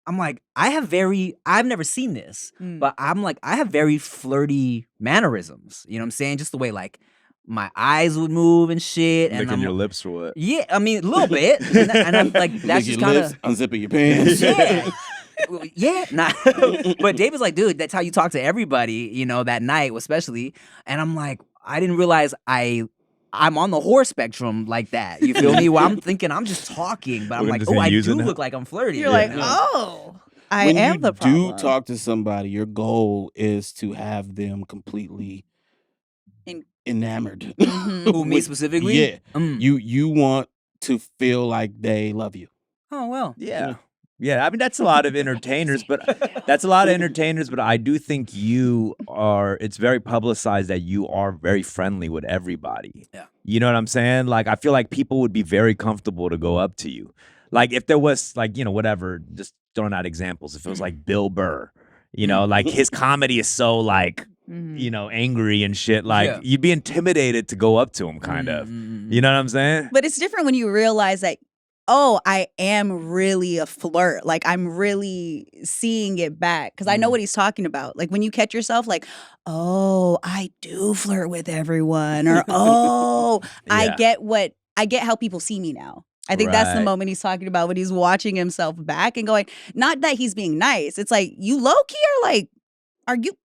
I've never seen this, but I'm like, I have very flirty mannerisms. You know what I'm saying? Just the way like my eyes would move and shit. And
Licking your lips or what?
yeah, I mean, a little bit. And I'm like, that's
Lick
just
your
kind
lips,
of,
unzipping your pants.
yeah. Yeah, nah. But David's like, dude, that's how you talk to everybody, you know, that night especially. And I'm like, I didn't realize I'm on the whore spectrum like that. You feel me? Well, I'm thinking I'm just talking, but I'm
We're
like,
just
oh,
gonna
I
use it
do
now.
look like I'm flirty.
You're like,
Yeah.
oh, I
When
am
you
the problem.
do talk to somebody, your goal is to have them completely enamored.
Who, me
With-
specifically?
Yeah. You want to feel like they love you.
Oh, well.
Yeah. Yeah, I mean that's a lot of entertainers, but I do think it's very publicized that you are very friendly with everybody.
Yeah.
You know what I'm saying? Like I feel like people would be very comfortable to go up to you. Like if there was like, you know, whatever, just throwing out examples. If it was like Bill Burr, you know, like his comedy is so like, you know, angry and shit. Like you'd be intimidated to go up to him kind of. You know what I'm saying?
But it's different when you realize that, oh, I am really a flirt. Like I'm really seeing it back because I know what he's talking about. Like when you catch yourself like, oh, I do flirt with everyone, or oh, I get how people see me now. I think that's the
Right.
moment he's talking about when he's watching himself back and going, not that he's being nice. It's like you low key are like,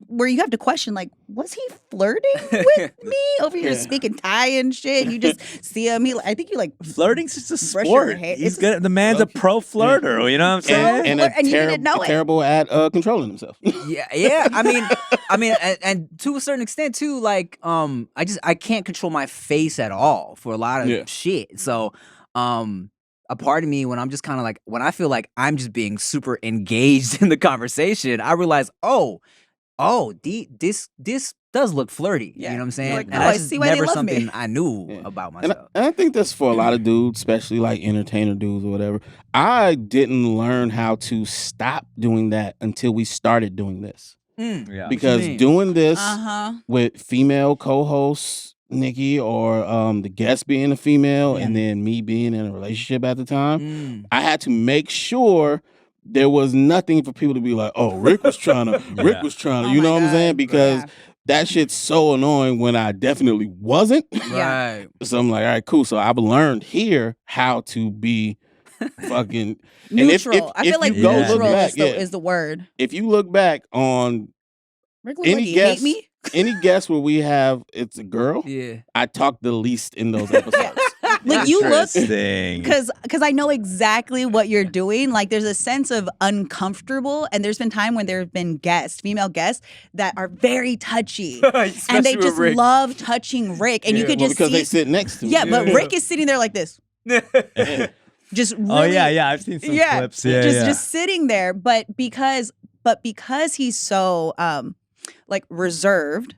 where you have to question, like, was he flirting with me over here speaking Thai and shit? You just see him. I think you like
Flirting's just a
brush your
sport.
hair.
He's good. The man's a pro flirter. You know what I'm saying?
And
And you didn't know it.
terrible at controlling himself.
Yeah. I mean, and to a certain extent too. Like, I can't control my face at all for a lot of shit. So, a part of me when I'm just kind of like when I feel like I'm just being super engaged in the conversation, I realize, this does look flirty.
Yeah.
You know what I'm saying?
You're like,
and
oh,
that's
I
just
see why they
never
love
something
me.
I knew
Yeah.
about
And
myself.
I think that's for a lot of dudes, especially like entertainer dudes or whatever. I didn't learn how to stop doing that until we started doing this.
Yeah.
Because
mean?
doing this
Uh-huh.
with female co-hosts, Nikki, or the guest being a female,
Yeah.
and then me being in a relationship at the time,
Mm.
I had to make sure there was nothing for people to be like, oh, Rick was trying to,
Oh
you know
my
what I'm saying?
God.
Because
Yeah.
that shit's so annoying when I definitely wasn't.
Yeah.
Right.
So I'm like, all right, cool. So I've learned here how to be fucking and
Neutral. I
if
feel like
you go
look
neutral
back,
is the word.
if you look back on
Rick,
any
what, do you
guest,
hate me?
any guest where we have it's a girl,
Yeah.
I talk the least in those episodes.
Like you look
Interesting.
because I know exactly what you're doing. Like there's a sense of uncomfortable, and there's been time when there have been female guests that are very touchy, and they just love touching Rick, and you could just
because
see
they sit next to me.
Yeah, but Rick is sitting there like this. Just really,
Oh yeah, I've seen some clips. Yeah,
just sitting there, but because he's so like reserved,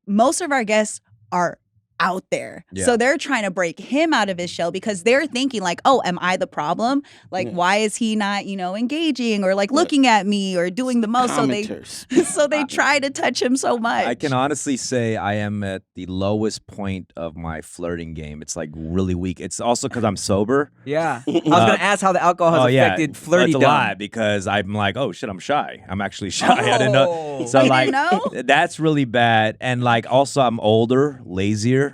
most of our guests are out there.
Yeah.
So they're trying to break him out of his shell because they're thinking like, oh, am I the problem? Like, why is he not, engaging or like looking at me or doing the most? So they try to touch him so much.
I can honestly say I am at the lowest point of my flirting game. It's like really weak. It's also because I'm sober.
Yeah. I was going to ask how the alcohol has affected flirty.
It's a lot because I'm like, oh shit, I'm shy. I'm actually shy. I didn't know. So like, that's really bad. And like, also I'm older, lazier.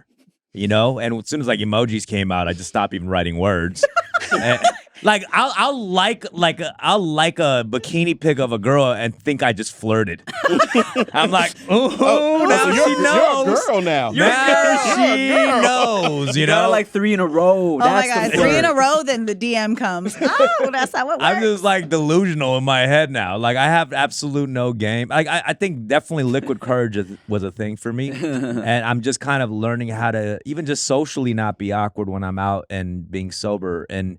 And as soon as like emojis came out, I just stopped even writing words. Like I'll like a bikini pic of a girl and think I just flirted. I'm like, now she knows.
You're a girl now.
Now she knows.
You know, like 3 in a row.
Oh my God, 3 in a row, then the DM comes. Oh, that's how it works.
I'm just like delusional in my head now. Like I have absolute no game. Like I think definitely liquid courage was a thing for me, and I'm just kind of learning how to even just socially not be awkward when I'm out and being sober. And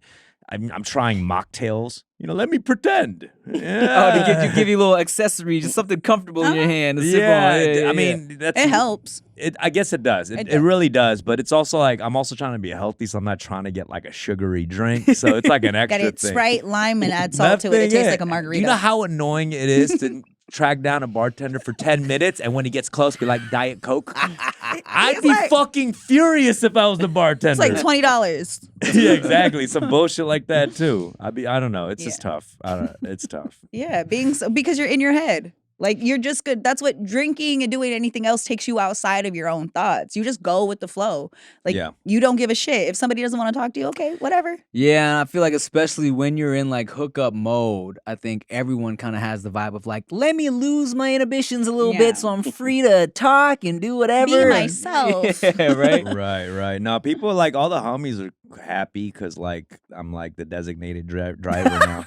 I'm trying mocktails. Let me pretend. Yeah.
Oh, to give you a little accessory, just something comfortable in your hand to sip on.
I mean,
it helps.
I guess it does. It really does. But it's also like I'm also trying to be healthy, so I'm not trying to get like a sugary drink. So it's like an extra
Got it,
thing.
Sprite, lime, and add salt to it. It tastes like a margarita.
You know how annoying it is to track down a bartender for 10 minutes and when he gets close, be like, Diet Coke? I'd be fucking furious if I was the bartender.
It's like $20.
Yeah, exactly. Some bullshit like that too. I don't know. It's just tough. It's tough.
Yeah, because you're in your head. Like you're just good. That's what drinking and doing anything else takes you outside of your own thoughts. You just go with the flow. Like you don't give a shit. If somebody doesn't want to talk to you, okay, whatever.
Yeah, and I feel like especially when you're in like hookup mode, I think everyone kind of has the vibe of like, let me lose my inhibitions a little bit so I'm free to talk and do whatever.
Be myself.
Yeah, right?
Right. No, people like all the homies are happy because like I'm like the designated driver now.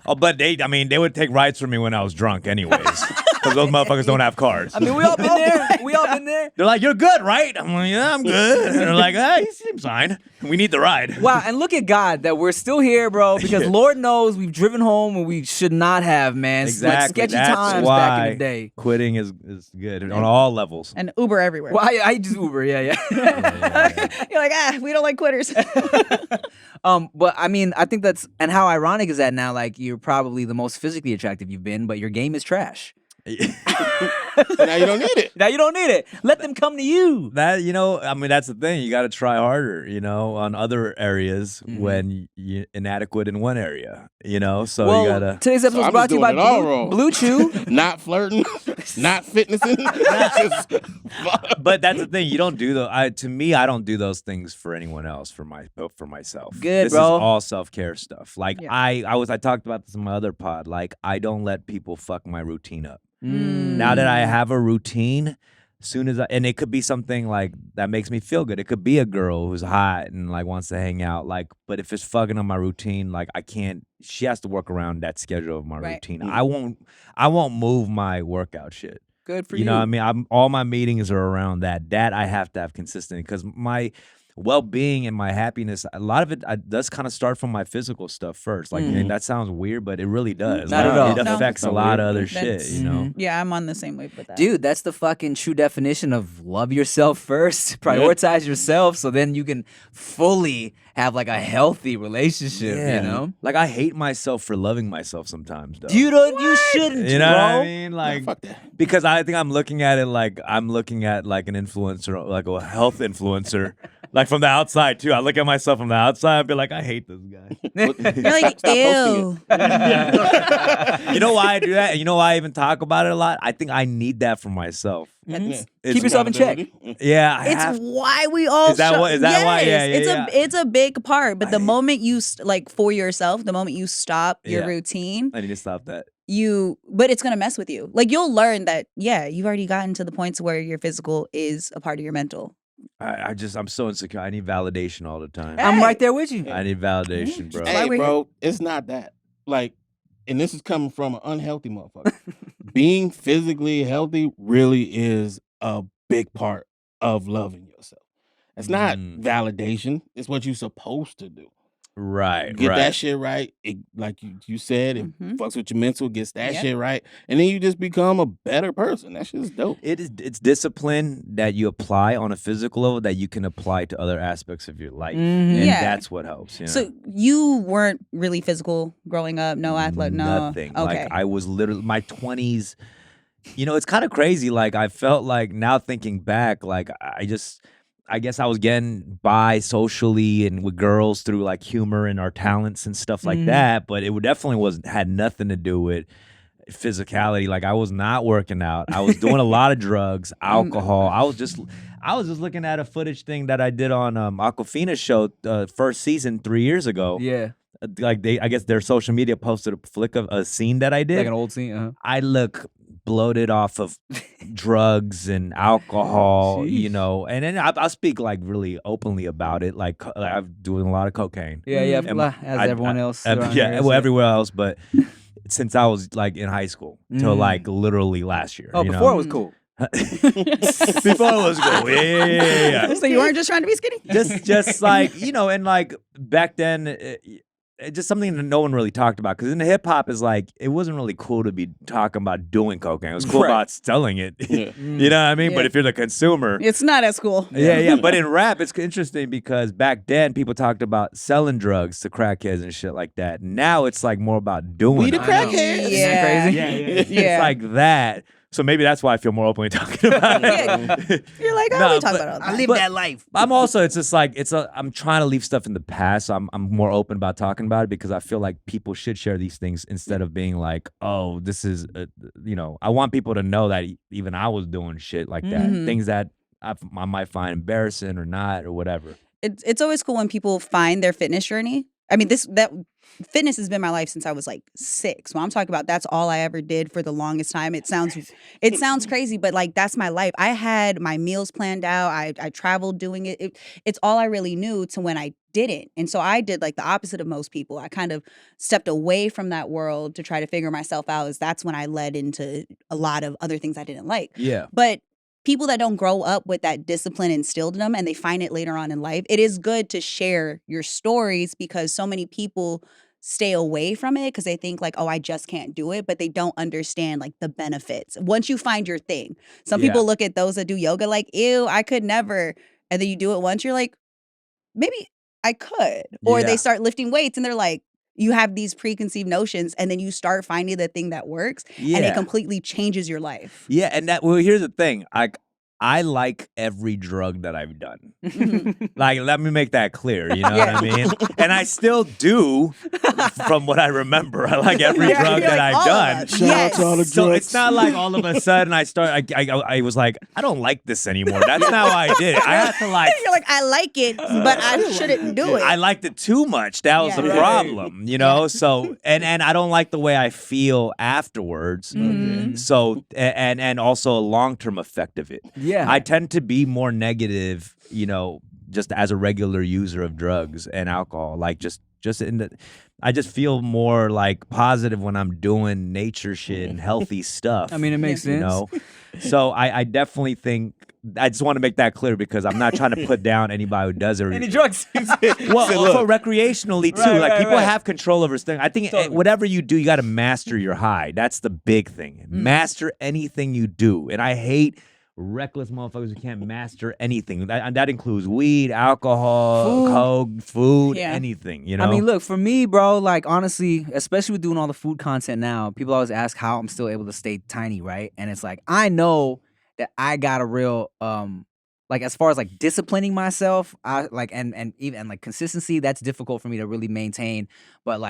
Oh, but they would take rides from me when I was drunk anyways. Because those motherfuckers don't have cars.
I mean, we all been there.
They're like, you're good, right? I'm like, yeah, I'm good. And they're like, he seems fine. We need the ride.
Wow, and look at God that we're still here, bro, because Lord knows we've driven home when we should not have, man.
Exactly.
Like sketchy
That's
times
why
back in the day.
Quitting is good on all levels.
And Uber everywhere.
Well, I just Uber, yeah.
You're like, we don't like quitters.
But I mean, I think that's, and how ironic is that now? Like, you're probably the most physically attractive you've been, but your game is trash.
Now you don't need it.
Let them come to you.
That, that's the thing. You got to try harder, on other areas when you're inadequate in one area, So you got to.
Today's episode is brought to you by BlueChew.
Not flirting, not fitnessing.
But that's the thing. You don't do to me, I don't do those things for anyone else, for myself.
Good,
this
bro.
This is all self-care stuff. Like I talked about this in my other pod. Like I don't let people fuck my routine up. Now that I have a routine, and it could be something like that makes me feel good. It could be a girl who's hot and like wants to hang out. Like, but if it's fucking on my routine, like I can't. She has to work around that schedule of my routine. I won't move my workout shit.
Good for
you. You know what I mean? All my meetings are around that. That I have to have consistent because my well-being and my happiness, a lot of it does kind of start from my physical stuff first. Like that sounds weird, but it really does.
Not at all.
It affects a lot of other shit,
Yeah, I'm on the same wave with that.
Dude, that's the fucking true definition of love yourself first. Prioritize yourself so then you can fully have like a healthy relationship,
Like I hate myself for loving myself sometimes, though.
You shouldn't,
you know
bro.
what I mean? Like, fuck that. Because I think I'm looking at it like I'm looking at like an influencer, like a health influencer. Like from the outside too. I look at myself from the outside. I'd be like, I hate this guy.
You're like,
Stop
ew.
You know why I do that? And you know why I even talk about it a lot? I think I need that for myself.
That's-
It's-
Keep yourself in check.
Yeah, I have.
It's why we all.
Is that what- is that why? Yeah, yeah,
It's a big part. But the moment you like for yourself, the moment you stop your
Yeah.
routine,
I need to stop that.
but it's gonna mess with you. Like you'll learn that you've already gotten to the points where your physical is a part of your mental.
I'm so insecure. I need validation all the time.
I'm right there with you.
I need validation, bro.
Why
Hey,
we're
bro, it's not that. Like, and this is coming from an unhealthy motherfucker. Being physically healthy really is a big part of loving yourself. It's not validation. It's what you're supposed to do.
Right,
Get
right.
that shit right. It, like you said, it
Mhm.
fucks with your mental, gets that
Yep.
shit right. And then you just become a better person. That shit's dope.
It's discipline that you apply on a physical level that you can apply to other aspects of your life.
Mhm.
And
Yeah.
that's what helps. You know?
So you weren't really physical growing up, no athlete, no.
Nothing.
Okay.
Like I was literally my 20s. You know, it's kind of crazy. Like I felt like now thinking back, like I guess I was getting by socially and with girls through like humor and our talents and stuff like that. But it definitely had nothing to do with physicality. Like I was not working out. I was doing a lot of drugs, alcohol. I was just looking at a footage thing that I did on Aquafina's show first season 3 years ago.
Yeah,
Like I guess their social media posted a flick of a scene that I did.
like an old scene.
I look bloated off of drugs and alcohol,
Sheesh.
you know, and then I'll speak like really openly about it. Like I'm doing a lot of cocaine.
Yeah, yeah,
And
as
I-
everyone else.
Yeah,
around here is,
well, everywhere else, but since I was like in high school till like literally last year.
Oh,
you
before
know?
it was cool.
Before it was cool. Yeah.
So you weren't just trying to be skinny?
Just like, you know, and like back then, it's just something that no one really talked about. Because in the hip hop, is like, it wasn't really cool to be talking about doing cocaine. It was cool
Right.
about selling it.
Yeah.
You know what I mean?
Yeah.
But if you're the consumer.
It's not as cool.
Yeah. But in rap, it's interesting because back then people talked about selling drugs to crackheads and shit like that. Now it's like more about doing
We the
it.
crackheads.
Isn't that crazy?
Yeah.
It's like that. So maybe that's why I feel more openly talking about it.
You're like,
Nah,
we talk
but-
about all
I
that.
live
But-
that life.
I'm also, it's just like, I'm trying to leave stuff in the past. So I'm more open about talking about it because I feel like people should share these things instead of being like, oh, this is, you know, I want people to know that even I was doing shit like that.
Mhm.
Things that I might find embarrassing or not or whatever.
It's always cool when people find their fitness journey. I mean, that fitness has been my life since I was like 6. When I'm talking about that's all I ever did for the longest time. It sounds crazy, but like that's my life. I had my meals planned out. I traveled doing it. It's all I really knew to when I didn't. And so I did like the opposite of most people. I kind of stepped away from that world to try to figure myself out. That's when I led into a lot of other things I didn't like.
Yeah.
But people that don't grow up with that discipline instilled in them and they find it later on in life, it is good to share your stories because so many people stay away from it because they think like, oh, I just can't do it, but they don't understand like the benefits. Once you find your thing, some
Yeah.
people look at those that do yoga like, ew, I could never. And then you do it once, you're like, maybe I could. Or
Yeah.
they start lifting weights and they're like, you have these preconceived notions and then you start finding the thing that works
Yeah.
and it completely changes your life.
Yeah. And here's the thing. I like every drug that I've done. Like, let me make that clear. You know what I mean? And I still do, from what I remember. I like every
Yeah,
drug
you're
that
like,
I've
all
done.
of them.
Shout out to all the
So
drugs.
it's not like all of a sudden I was like, I don't like this anymore. That's not why I did it. I had to like,
You're like, I like it, but I shouldn't do it.
I liked it too much. That was
Yeah.
the
Right.
problem, you know? So, and I don't like the way I feel afterwards.
Mhm.
So, and also a long-term effect of it.
Yeah.
I tend to be more negative, you know, just as a regular user of drugs and alcohol. Like just I just feel more like positive when I'm doing nature shit and healthy stuff.
I mean, it makes
you
sense.
know. So I definitely think I just want to make that clear because I'm not trying to put down anybody who does it.
Any drugs?
Well,
Say, look.
also recreationally too.
Right,
like
right,
people
right.
have control over things. I think
Totally.
whatever you do, you got to master your high. That's the big thing. Master anything you do. And I hate reckless motherfuckers who can't master anything. That includes weed, alcohol,
Food.
coke, food,
Yeah.
anything. You know.
I mean, look, for me, bro, like honestly, especially with doing all the food content now, people always ask how I'm still able to stay tiny, right? And it's like, I know that I got a real like as far as like disciplining myself, I like and even like consistency, that's difficult for me to really maintain. But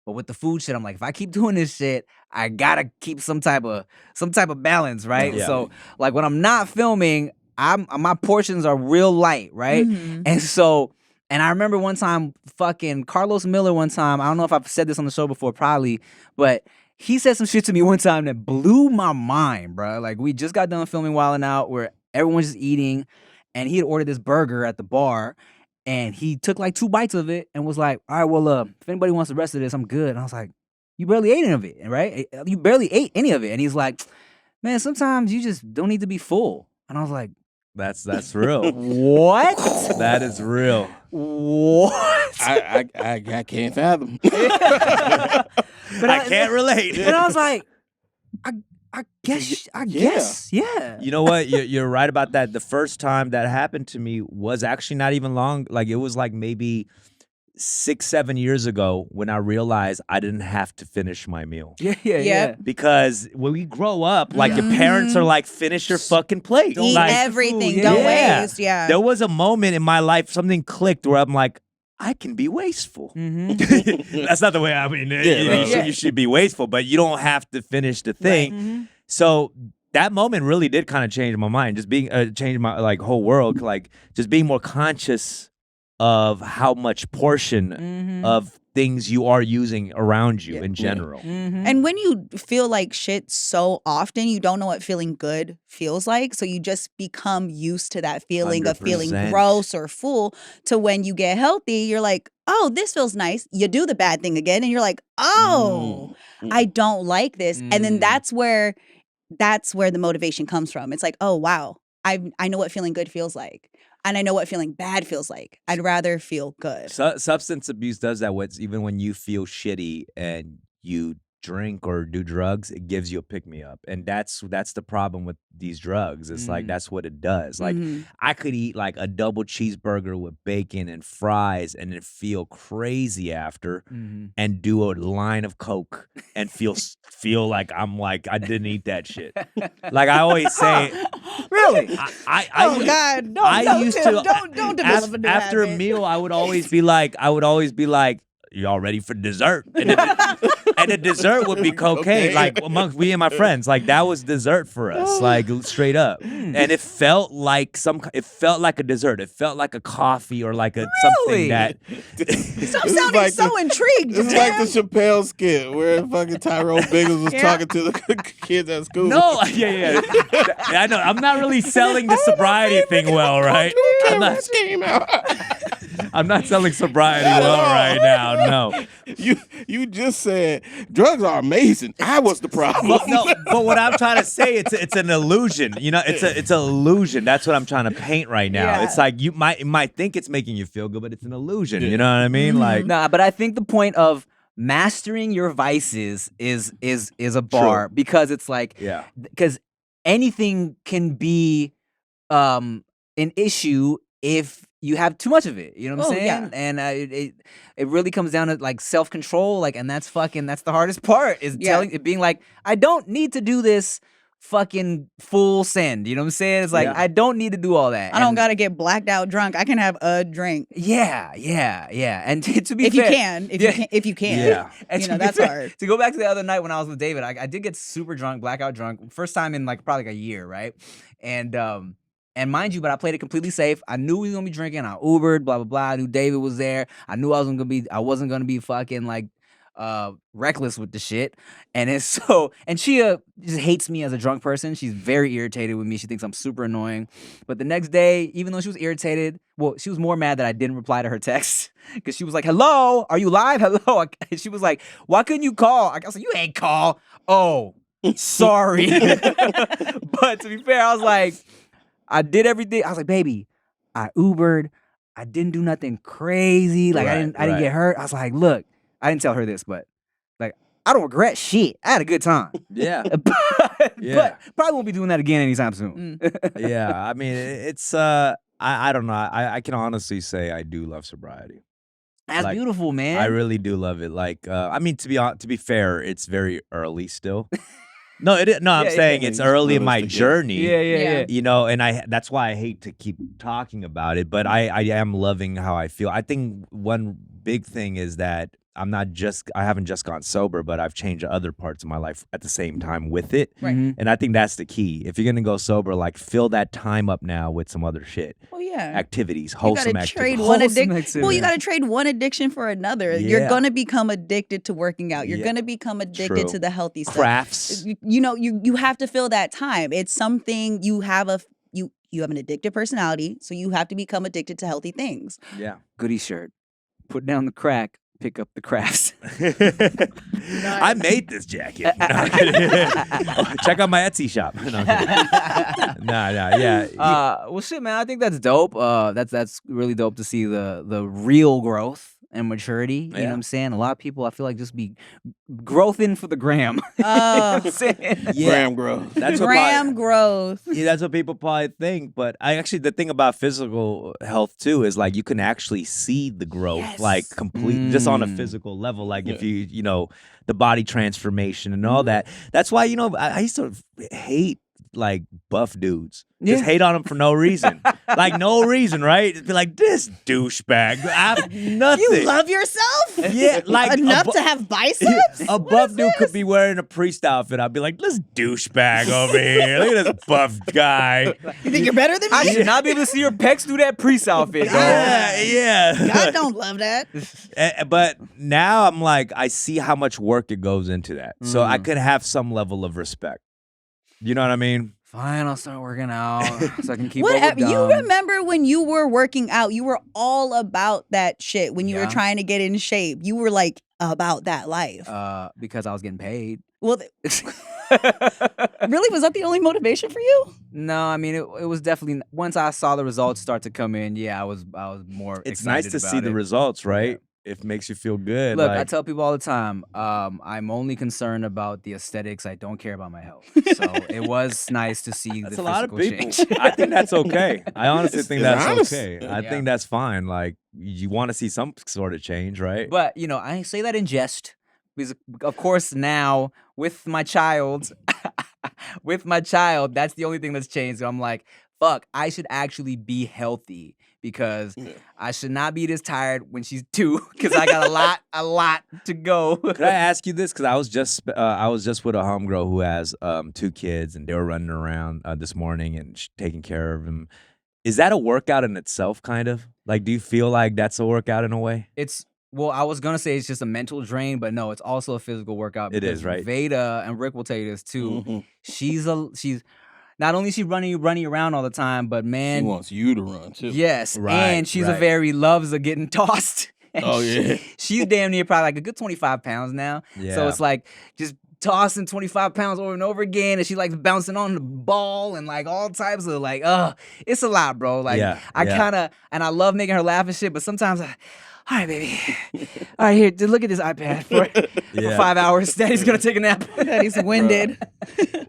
with the food shit, I'm like, if I keep doing this shit, I gotta keep some type of balance, right?
Yeah.
So like when I'm not filming, my portions are real light, right? And so, and I remember one time, fucking Carlos Miller one time, I don't know if I've said this on the show before, probably, but he said some shit to me one time that blew my mind, bro. Like we just got done filming Wildin' Out where everyone's just eating, and he had ordered this burger at the bar, and he took like 2 bites of it and was like, all right, well, if anybody wants the rest of this, I'm good. And I was like, you barely ate any of it, right? You barely ate any of it. And he's like, man, sometimes you just don't need to be full. And I was like,
That's real.
what?
That is real.
What?
I can't fathom.
But
I can't relate.
And I was like, I guess, yeah.
You know what? You're right about that. The first time that happened to me was actually not even long. Like it was like maybe 6-7 years ago when I realized I didn't have to finish my meal.
Yeah.
Because when we grow up, like your parents are like, finish your fucking plate.
Eat
Like,
everything.
food,
Don't
yeah.
waste. Yeah.
There was a moment in my life, something clicked where I'm like, I can be wasteful.
Mm-hmm.
That's not the way I mean. You should be wasteful, but you don't have to finish the thing.
Right. Mm-hmm.
So that moment really did kind of change my mind. Just being change my like whole world. Like just being more conscious of how much portion of things you are using around you in general.
And when you feel like shit so often, you don't know what feeling good feels like. So you just become used to that feeling of feeling
100%.
gross or full, to when you get healthy, you're like, oh, this feels nice. You do the bad thing again and you're like, oh, I don't like this. And then that's where the motivation comes from. It's like, oh, wow, I know what feeling good feels like. And I know what feeling bad feels like. I'd rather feel good.
Substance abuse does that. Even when you feel shitty and you drink or do drugs, it gives you a pick-me-up. And that's the problem with these drugs. It's like that's what it does. Like I could eat like a double cheeseburger with bacon and fries and then feel crazy after and do a line of Coke and feel like I'm like I didn't eat that shit. Like I always say,
Really?
Oh God! Don't develop a new
after a
habit.
meal, I would always be like, y'all ready for dessert? And the dessert would be cocaine, like amongst me and my friends. Like that was dessert for us, like straight up. And it felt like a dessert. It felt like a coffee or like something that.
I'm sounding
like
so intrigued.
It's like the Chappelle skit where fucking Tyrone Biggles was talking to the kids at school.
No, yeah. I know. I'm not really selling the sobriety thing well, right? I'm not selling sobriety well right now. No.
You just said drugs are amazing. I was the problem.
Well, no, but what I'm trying to say, it's an illusion. You know, it's an illusion. That's what I'm trying to paint right now.
Yeah.
It's like you might think it's making you feel good, but it's an illusion. You know what I mean? Like,
Nah, but I think the point of mastering your vices is a bar.
True.
Because it's like,
yeah,
because anything can be an issue if you have too much of it. You know what I'm saying?
Yeah.
And it really comes down to like self-control. Like, and that's the hardest part is being like, I don't need to do this fucking full send. You know what I'm saying? It's like, I don't need to do all that.
I don't gotta get blacked out drunk. I can have a drink.
Yeah. And to be
If
fair,
you can.
Yeah.
And
You
to
know,
be
that's
fair,
hard.
To go back to the other night when I was with David, I did get super drunk, blackout drunk, first time in like probably like a year, right? And mind you, but I played it completely safe. I knew we were gonna be drinking. I Ubered, blah blah blah. I knew David was there. I knew I wasn't gonna be fucking like reckless with the shit. And it's so, and Chia just hates me as a drunk person. She's very irritated with me. She thinks I'm super annoying. But the next day, even though she was irritated, well, she was more mad that I didn't reply to her text because she was like, "Hello, are you live? Hello." She was like, "Why couldn't you call?" I was like, "You ain't call." Oh, sorry. But to be fair, I was like, I did everything. I was like, baby, I Ubered. I didn't do nothing crazy. Like I didn't get hurt. I was like, look, I didn't tell her this, but like, I don't regret shit. I had a good time.
Yeah.
but probably won't be doing that again anytime soon.
Yeah. I mean, it's I don't know. I can honestly say I do love sobriety.
That's
Like,
beautiful, man.
I really do love it. Like, I mean, to be fair, it's very early still. No, I'm
Yeah,
saying
yeah.
it's early in my
Realistic, yeah.
journey.
Yeah.
You know, and that's why I hate to keep talking about it, but I am loving how I feel. I think one big thing is that I haven't just gone sober, but I've changed other parts of my life at the same time with it.
Right.
Mhm.
And I think that's the key. If you're going to go sober, like fill that time up now with some other shit.
Well, yeah.
Activities,
You
wholesome
gotta trade
activities.
one
Wholesome
addiction. Well, you
activity.
gotta trade one addiction for another. You're
Yeah.
gonna become addicted to working out. You're
Yeah.
gonna become addicted
True.
to the healthy stuff.
Crafts.
You know, you have to fill that time. It's something you have you have an addictive personality, so you have to become addicted to healthy things.
Yeah.
Goodie shirt. Put down the crack. Pick up the crafts.
I made this jacket. No, I'm kidding. Check out my Etsy shop. No, I'm kidding. Yeah.
Well, shit, man. I think that's dope. That's really dope to see the real growth and maturity. You know what I'm saying? A lot of people, I feel like, just be growth in for the gram. You know what I'm saying?
Graham growth.
That's what
Graham growth.
Yeah, that's what people probably think. But the thing about physical health too is like you can actually see the growth, like complete, just on a physical level. Like if you know, the body transformation and all that. That's why, you know, I used to hate like buff dudes. Just hate on them for no reason. Like no reason, right? Be like, this douchebag. Nothing.
You love yourself?
Yeah, like
enough to have biceps?
A buff dude could be wearing a priest outfit. I'd be like, this douchebag over here. Look at this buff guy.
You think you're better than me?
I should not be able to see your pecs through that priest outfit, dog.
Yeah.
God don't love that.
But now I'm like, I see how much work it goes into that. So I could have some level of respect. You know what I mean?
Fine, I'll start working out so I can keep
What
up with
you
Dom.
remember when you were working out? You were all about that shit. When you were
Yeah.
trying to get in shape, you were like about that life.
Because I was getting paid.
Well, really, was that the only motivation for you?
No, I mean it was definitely once I saw the results start to come in. Yeah, I was more.
It's
excited
nice to
about
see the
it.
results, right? It makes you feel good.
Look,
like,
I tell people all the time, I'm only concerned about the aesthetics. I don't care about my health. So it was nice to see
that's
the
a lot of
physical
people.
change.
I think that's okay. I honestly think
it's
that's
honest.
okay. I
Yeah.
think that's fine. Like you want to see some sort of change, right?
But you know, I say that in jest because, of course, now with my child, that's the only thing that's changed. So I'm like, fuck, I should actually be healthy because I should not be this tired when she's 2 because I got a lot to go.
Could I ask you this? Because I was just with a homegirl who has 2 kids, and they were running around this morning and taking care of them. Is that a workout in itself, kind of? Like, do you feel like that's a workout in a way?
Well, I was gonna say it's just a mental drain, but no, it's also a physical workout.
It
because
is, right?
Veda and Rick will tell you this too. She's not only is she running around all the time, but man,
She wants you to run too.
yes,
Right,
and she's
right.
loves getting tossed. And
Oh, yeah.
she's damn near probably like a good 25 pounds now.
Yeah.
So it's like just tossing 25 pounds over and over again, and she likes bouncing on the ball and like all types of like, it's a lot, bro. Like I kind of, and I love making her laugh and shit, but sometimes all right, baby. All right, here, look at this iPad for 5 hours. Daddy's gonna take a nap.
Daddy's winded.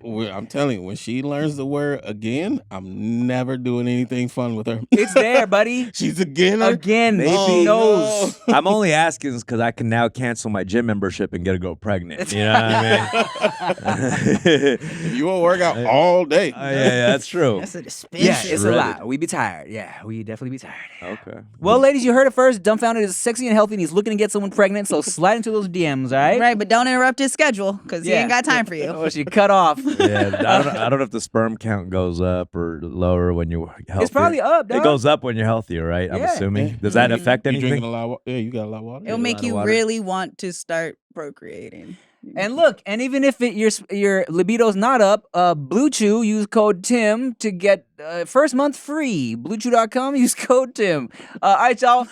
I'm telling you, when she learns the word again, I'm never doing anything fun with her.
It's there, buddy.
She's again. Oh,
Again,
Maybe.
she knows.
I'm only asking because I can now cancel my gym membership and get a girl pregnant. You know what I mean?
You will work out all day.
Yeah, that's true.
That's a dispenser.
Yeah, it's a
Shredded.
lot. We be tired. Yeah, we definitely be tired.
Okay.
Well, ladies, you heard it first. Dumbfounded is sexy and healthy, and he's looking to get someone pregnant. So slide into those DMs, all right?
Right, but don't interrupt his schedule because he ain't got time for you.
Or she cut off.
Yeah, I don't know if the sperm count goes up or lower when you're healthier.
It's probably up, dog.
It goes up when you're healthier, right? I'm
Yeah.
assuming. Does that affect
You
anything?
drinking a lot of water? Yeah, you got a lot of water.
It'll
a
make
lot of
you
water.
really want to start procreating.
And look, and even if your libido's not up, BlueChew, use code Tim to get first month free. BlueChew.com, use code Tim. All right, y'all.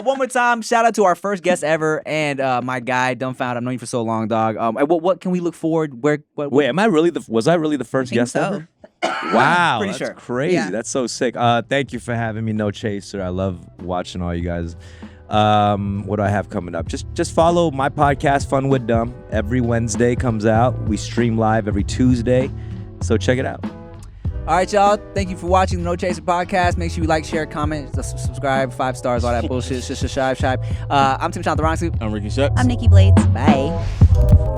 One more time, shout out to our first guest ever and my guy, Dumbfounded. I've known you for so long, dog. What can we look forward? Wait,
Am I really was I really the first
think
guest
so.
ever? Wow,
Pretty
that's
sure.
crazy.
Yeah.
That's so sick. Thank you for having me, No Chaser. I love watching all you guys. What do I have coming up? Just follow my podcast, Fun with Dumb. Every Wednesday comes out. We stream live every Tuesday, so check it out.
All right, y'all. Thank you for watching the No Chaser podcast. Make sure you like, share, comment, subscribe, 5 stars, all that bullshit. I'm Tim Chantarangsu.
I'm Ricky Shucks.
I'm Nikki Blades. Bye.